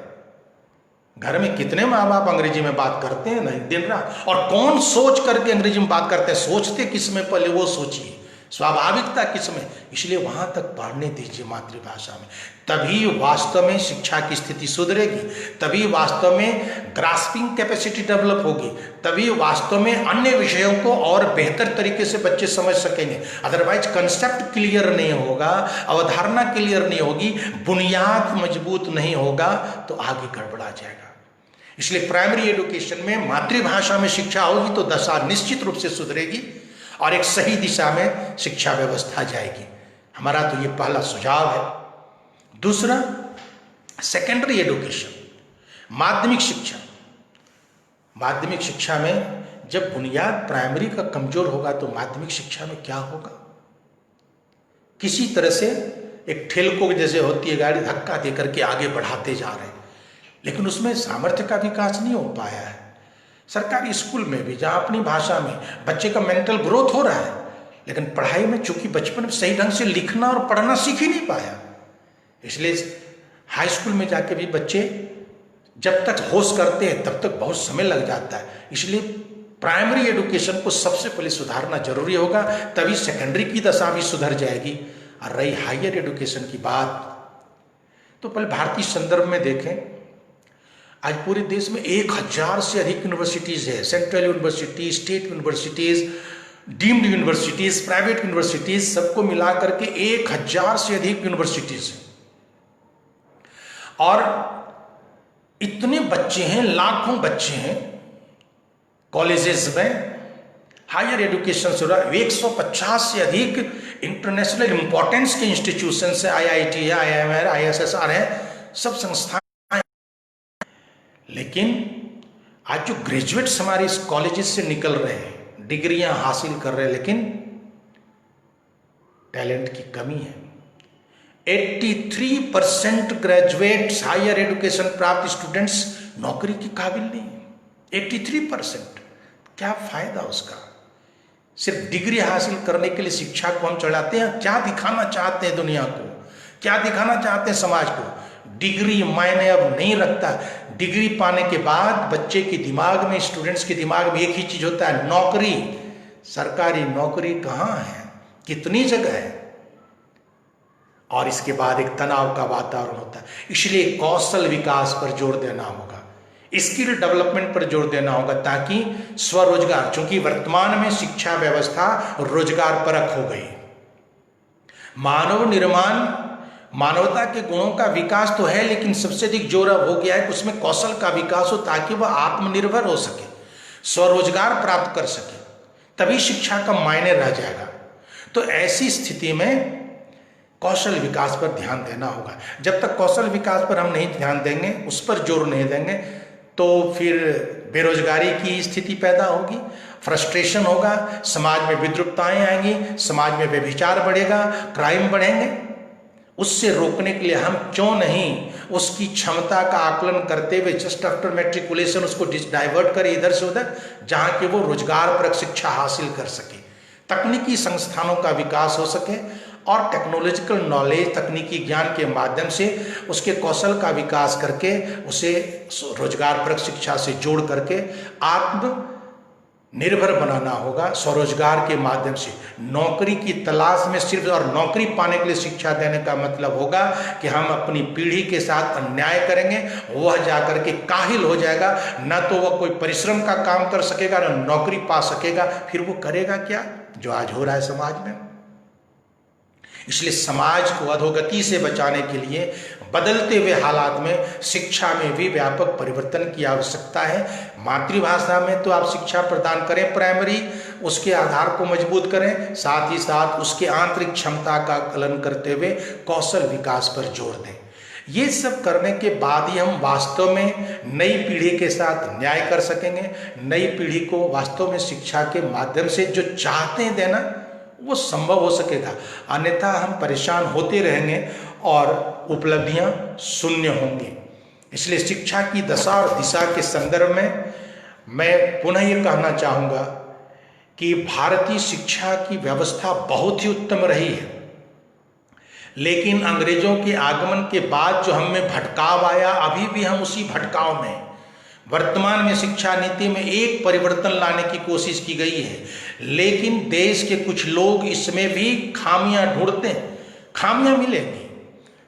घर में कितने माँ बाप अंग्रेजी में बात करते हैं नहीं दिन रात, और कौन सोच करके अंग्रेजी में बात करते हैं, सोचते किस में, पहले वो सोचिए, स्वाभाविकता किस में। इसलिए वहां तक पढ़ने दीजिए मातृभाषा में, तभी वास्तव में शिक्षा की स्थिति सुधरेगी, तभी वास्तव में ग्रास्पिंग कैपेसिटी डेवलप होगी, तभी वास्तव में अन्य विषयों को और बेहतर तरीके से बच्चे समझ सकेंगे। अदरवाइज कंसेप्ट क्लियर नहीं होगा, अवधारणा क्लियर नहीं होगी, बुनियाद मजबूत नहीं होगा, तो आगे गड़बड़ा जाएगा। इसलिए प्राइमरी एजुकेशन में मातृभाषा में शिक्षा होगी तो दशा निश्चित रूप से सुधरेगी और एक सही दिशा में शिक्षा व्यवस्था जाएगी। हमारा तो ये पहला सुझाव है। दूसरा, सेकेंडरी एजुकेशन, माध्यमिक शिक्षा। माध्यमिक शिक्षा में जब बुनियाद प्राइमरी का कमजोर होगा तो माध्यमिक शिक्षा में क्या होगा? किसी तरह से एक ठेलको जैसे होती है गाड़ी, धक्का दे करके आगे बढ़ाते जा रहे हैं, लेकिन उसमें सामर्थ्य का विकास नहीं हो पाया है। सरकारी स्कूल में भी जहाँ अपनी भाषा में बच्चे का मेंटल ग्रोथ हो रहा है, लेकिन पढ़ाई में चूंकि बचपन में सही ढंग से लिखना और पढ़ना सीख ही नहीं पाया, इसलिए हाई स्कूल में जाके भी बच्चे जब तक होश करते हैं तब तक बहुत समय लग जाता है। इसलिए प्राइमरी एजुकेशन को सबसे पहले सुधारना जरूरी होगा, तभी सेकेंडरी की दशा भी सुधर जाएगी। और रही हायर एजुकेशन की बात, तो पहले भारतीय संदर्भ में देखें, आज पूरे देश में 1000 से अधिक यूनिवर्सिटीज है। Central university, state universities, deemed universities, private universities, सबको मिला करके 1000 से अधिक यूनिवर्सिटीज है। और इतने बच्चे हैं, लाखों बच्चे हैं कॉलेजेस में, हायर एजुकेशन से 150 से अधिक इंटरनेशनल इंपॉर्टेंस के इंस्टीट्यूशन है, IIT है, IIM है, ISSR है, सब संस्थाएं। लेकिन आज जो ग्रेजुएट्स हमारे इस कॉलेजेस से निकल रहे हैं, डिग्रियां हासिल कर रहे हैं, लेकिन टैलेंट की कमी है। 83% ग्रेजुएट्स, हायर एजुकेशन प्राप्त स्टूडेंट्स नौकरी के काबिल नहीं है। 83%, क्या फायदा उसका? सिर्फ डिग्री हासिल करने के लिए शिक्षा को हम चढ़ाते हैं। क्या दिखाना चाहते हैं दुनिया को, क्या दिखाना चाहते हैं समाज को? डिग्री मायने अब नहीं रखता। डिग्री पाने के बाद बच्चे के दिमाग में, स्टूडेंट्स के दिमाग में एक ही चीज होता है, नौकरी। सरकारी नौकरी कहाँ है, कितनी जगह है? और इसके बाद एक तनाव का वातावरण होता है। इसलिए कौशल विकास पर जोर देना होगा, स्किल डेवलपमेंट पर जोर देना होगा, ताकि स्वरोजगार, चूंकि वर्तमान में शिक्षा व्यवस्था रोजगार परक हो गई। मानव निर्माण, मानवता के गुणों का विकास तो है, लेकिन सबसे अधिक जोर अब हो गया है कि उसमें कौशल का विकास हो, ताकि वह आत्मनिर्भर हो सके, स्वरोजगार प्राप्त कर सके, तभी शिक्षा का मायने रह जाएगा। तो ऐसी स्थिति में कौशल विकास पर ध्यान देना होगा। जब तक कौशल विकास पर हम नहीं ध्यान देंगे, उस पर जोर नहीं देंगे, तो फिर बेरोजगारी की स्थिति पैदा होगी, फ्रस्ट्रेशन होगा, समाज में विद्रुपताएं आएंगी, समाज में व्यभिचार बढ़ेगा, क्राइम बढ़ेंगे। उससे रोकने के लिए हम क्यों नहीं उसकी क्षमता का आकलन करते हुए जस्ट आफ्टर मैट्रिकुलेशन उसको डाइवर्ट करें इधर से उधर, जहाँ कि वो रोजगार परक शिक्षा हासिल कर सके, तकनीकी संस्थानों का विकास हो सके, और टेक्नोलॉजिकल नॉलेज, तकनीकी ज्ञान के माध्यम से उसके कौशल का विकास करके उसे रोजगार परक शिक्षा से जोड़ करके आत्मनिर्भर बनाना होगा। स्वरोजगार के माध्यम से नौकरी की तलाश में सिर्फ और नौकरी पाने के लिए शिक्षा देने का मतलब होगा कि हम अपनी पीढ़ी के साथ अन्याय करेंगे, वह जाकर के काहिल हो जाएगा, न तो वह कोई परिश्रम का काम कर सकेगा, न नौकरी पा सकेगा। फिर वो करेगा क्या, जो आज हो रहा है समाज में। इसलिए समाज को अधोगति से बचाने के लिए बदलते हुए हालात में शिक्षा में भी व्यापक परिवर्तन की आवश्यकता है। मातृभाषा में तो आप शिक्षा प्रदान करें प्राइमरी, उसके आधार को मजबूत करें, साथ ही साथ उसके आंतरिक क्षमता का आकलन करते हुए कौशल विकास पर जोर दें। ये सब करने के बाद ही हम वास्तव में नई पीढ़ी के साथ न्याय कर सकेंगे। नई पीढ़ी को वास्तव में शिक्षा के माध्यम से जो चाहते हैं देना, वो संभव हो सकेगा। अन्यथा हम परेशान होते रहेंगे और उपलब्धियां शून्य होंगी। इसलिए शिक्षा की दशा और दिशा के संदर्भ में मैं पुनः ये कहना चाहूँगा कि भारतीय शिक्षा की व्यवस्था बहुत ही उत्तम रही है, लेकिन अंग्रेजों के आगमन के बाद जो हम में भटकाव आया, अभी भी हम उसी भटकाव में। वर्तमान में शिक्षा नीति में एक परिवर्तन लाने की कोशिश की गई है, लेकिन देश के कुछ लोग इसमें भी खामियां ढूंढते हैं। खामियां मिलेंगी,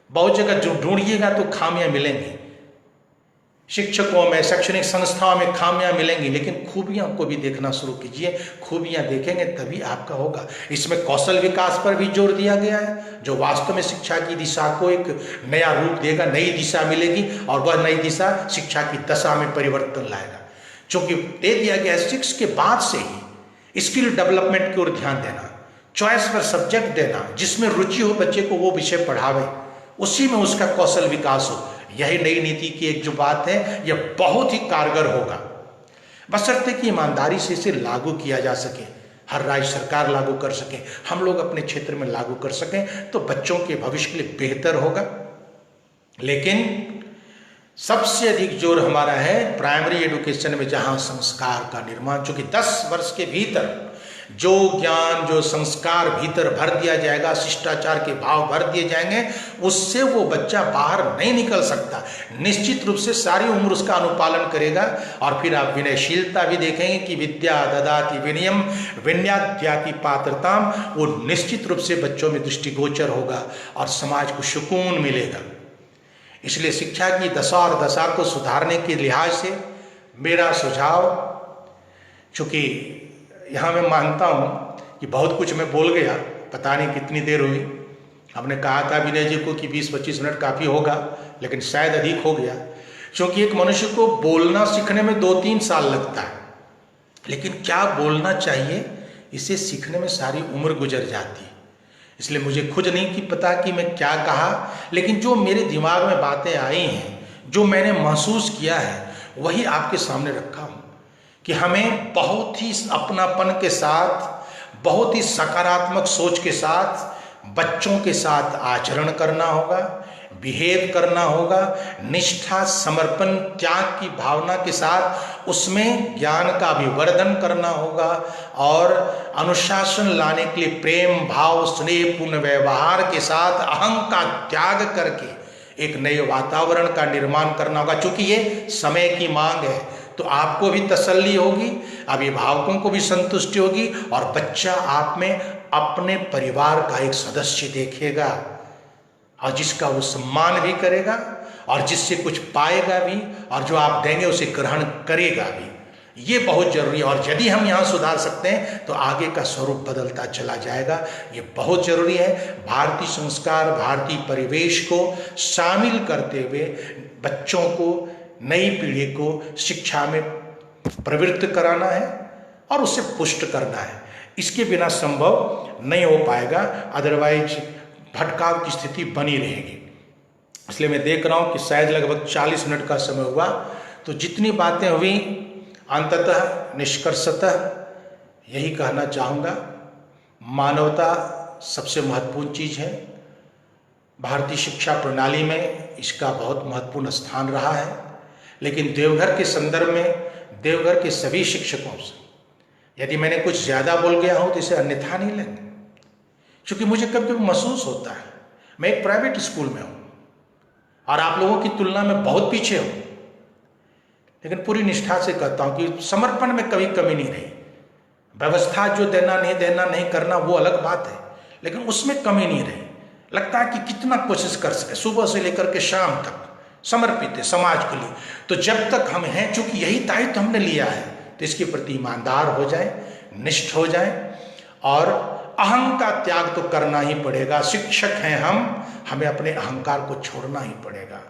बहुत जगह जो ढूंढिएगा तो खामियां मिलेंगी। शिक्षकों में, शैक्षणिक संस्थाओं में खामियां मिलेंगी, लेकिन खूबियां को भी देखना शुरू कीजिए। खूबियां देखेंगे तभी आपका होगा। इसमें कौशल विकास पर भी जोर दिया गया है, जो वास्तव में शिक्षा की दिशा को एक नया रूप देगा, नई दिशा मिलेगी, और वह नई दिशा शिक्षा की दशा में परिवर्तन लाएगा। चूंकि दे दिया गया है 6 के बाद से ही स्किल डेवलपमेंट की ओर ध्यान देना, चॉइस पर सब्जेक्ट देना, जिसमें रुचि हो बच्चे को वो विषय पढ़ावे, उसी में उसका कौशल विकास हो। यही नई नीति की एक जो बात है, यह बहुत ही कारगर होगा, बशर्ते कि ईमानदारी से इसे लागू किया जा सके। हर राज्य सरकार लागू कर सके, हम लोग अपने क्षेत्र में लागू कर सकें तो बच्चों के भविष्य के लिए बेहतर होगा। लेकिन सबसे अधिक जोर हमारा है प्राइमरी एजुकेशन में, जहां संस्कार का निर्माण, चूंकि 10 वर्ष के भीतर जो ज्ञान, जो संस्कार भीतर भर दिया जाएगा, शिष्टाचार के भाव भर दिए जाएंगे, उससे वो बच्चा बाहर नहीं निकल सकता। निश्चित रूप से सारी उम्र उसका अनुपालन करेगा। और फिर आप विनयशीलता भी देखेंगे कि विद्या ददाति विनयम विनयाद्याति पात्रताम, वो निश्चित रूप से बच्चों में दृष्टिगोचर होगा और समाज को सुकून मिलेगा। इसलिए शिक्षा की दशा और दशा को सुधारने के लिहाज से मेरा सुझाव, चूँकि यहाँ मैं मानता हूँ कि बहुत कुछ मैं बोल गया, पता नहीं कितनी देर हुई। हमने कहा था विनय जी को कि 20-25 मिनट काफ़ी होगा, लेकिन शायद अधिक हो गया, क्योंकि एक मनुष्य को बोलना सीखने में 2-3 साल लगता है, लेकिन क्या बोलना चाहिए इसे सीखने में सारी उम्र गुजर जाती है। इसलिए मुझे खुद नहीं कि पता कि मैं क्या कहा, लेकिन जो मेरे दिमाग में बातें आई हैं, जो मैंने महसूस किया है, वही आपके सामने रखा हूँ कि हमें बहुत ही अपनापन के साथ, बहुत ही सकारात्मक सोच के साथ बच्चों के साथ आचरण करना होगा, बिहेव करना होगा, निष्ठा, समर्पण, त्याग की भावना के साथ उसमें ज्ञान का अभिवर्धन करना होगा और अनुशासन लाने के लिए प्रेम भाव, स्नेहपूर्ण व्यवहार के साथ अहं का त्याग करके एक नए वातावरण का निर्माण करना होगा। चूंकि ये समय की मांग है, तो आपको भी तसल्ली होगी, अभिभावकों को भी संतुष्टि होगी और बच्चा आप में अपने परिवार का एक सदस्य देखेगा और जिसका वो सम्मान भी करेगा और जिससे कुछ पाएगा भी, और जो आप देंगे उसे ग्रहण करेगा भी। ये बहुत जरूरी है और यदि हम यहाँ सुधार सकते हैं तो आगे का स्वरूप बदलता चला जाएगा। ये बहुत जरूरी है। भारतीय संस्कार, भारतीय परिवेश को शामिल करते हुए बच्चों को, नई पीढ़ी को शिक्षा में प्रवृत्त कराना है और उसे पुष्ट करना है। इसके बिना संभव नहीं हो पाएगा, अदरवाइज भटकाव की स्थिति बनी रहेगी। इसलिए मैं देख रहा हूँ कि शायद लगभग 40 मिनट का समय हुआ, तो जितनी बातें हुई अंततः निष्कर्षतः यही कहना चाहूँगा, मानवता सबसे महत्वपूर्ण चीज़ है। भारतीय शिक्षा प्रणाली में इसका बहुत महत्वपूर्ण स्थान रहा है, लेकिन देवघर के संदर्भ में, देवघर के सभी शिक्षकों से यदि मैंने कुछ ज़्यादा बोल गया हूँ तो इसे अन्यथा नहीं लेंगे, क्योंकि मुझे कभी कभी महसूस होता है मैं एक प्राइवेट स्कूल में हूँ और आप लोगों की तुलना में बहुत पीछे हूँ, लेकिन पूरी निष्ठा से कहता हूँ कि समर्पण में कभी कमी नहीं रही। व्यवस्था जो देना नहीं करना वो अलग बात है, लेकिन उसमें कमी नहीं रही। लगता है कि कितना कोशिश कर सके, सुबह से लेकर के शाम तक समर्पित है समाज के लिए। तो जब तक हम हैं, चूंकि यही दायित्व हमने लिया है, तो इसके प्रति ईमानदार हो जाए, निष्ठ हो जाए और अहं का त्याग तो करना ही पड़ेगा। शिक्षक हैं हम, हमें अपने अहंकार को छोड़ना ही पड़ेगा।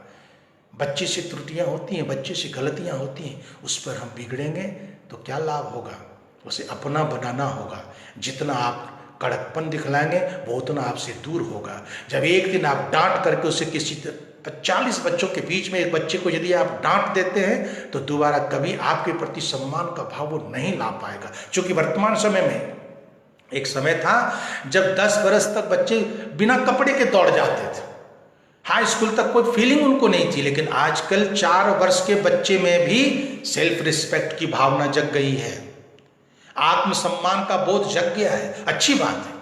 बच्चे से त्रुटियां होती हैं, बच्चे से गलतियां होती हैं, उस पर हम बिगड़ेंगे तो क्या लाभ होगा? उसे अपना बनाना होगा। जितना आप कड़कपन दिखलाएंगे वो उतना आपसे दूर होगा। जब एक दिन आप डांट करके उसे किसी 40 बच्चों के बीच में एक बच्चे को यदि आप डांट देते हैं तो दोबारा कभी आपके प्रति सम्मान का भाव वो नहीं ला पाएगा। क्योंकि वर्तमान समय में एक समय था जब 10 बरस तक बच्चे बिना कपड़े के दौड़ जाते थे, हाई स्कूल तक कोई फीलिंग उनको नहीं थी, लेकिन आजकल 4 वर्ष के बच्चे में भी सेल्फ रिस्पेक्ट की भावना जग गई है, आत्मसम्मान का बोध जग गया है। अच्छी बात है,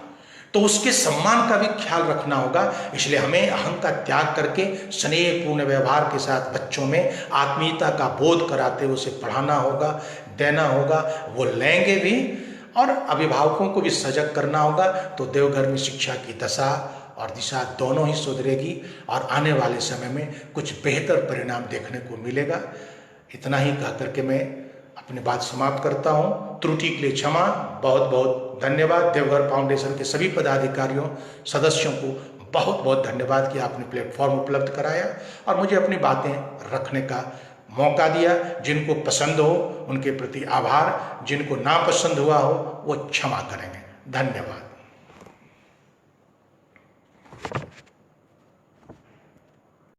तो उसके सम्मान का भी ख्याल रखना होगा। इसलिए हमें अहं का त्याग करके स्नेहपूर्ण व्यवहार के साथ बच्चों में आत्मीयता का बोध कराते हुए उसे पढ़ाना होगा, देना होगा, वो लेंगे भी और अभिभावकों को भी सजग करना होगा। तो देवघर में शिक्षा की दशा और दिशा दोनों ही सुधरेगी और आने वाले समय में कुछ बेहतर परिणाम देखने को मिलेगा। इतना ही कह करके मैं अपनी बात समाप्त करता हूँ। त्रुटि के लिए क्षमा, बहुत बहुत धन्यवाद। देवघर फाउंडेशन के सभी पदाधिकारियों, सदस्यों को बहुत बहुत धन्यवाद कि आपने प्लेटफॉर्म उपलब्ध कराया और मुझे अपनी बातें रखने का मौका दिया। जिनको पसंद हो उनके प्रति आभार, जिनको नापसंद हुआ हो वो क्षमा करेंगे। धन्यवाद।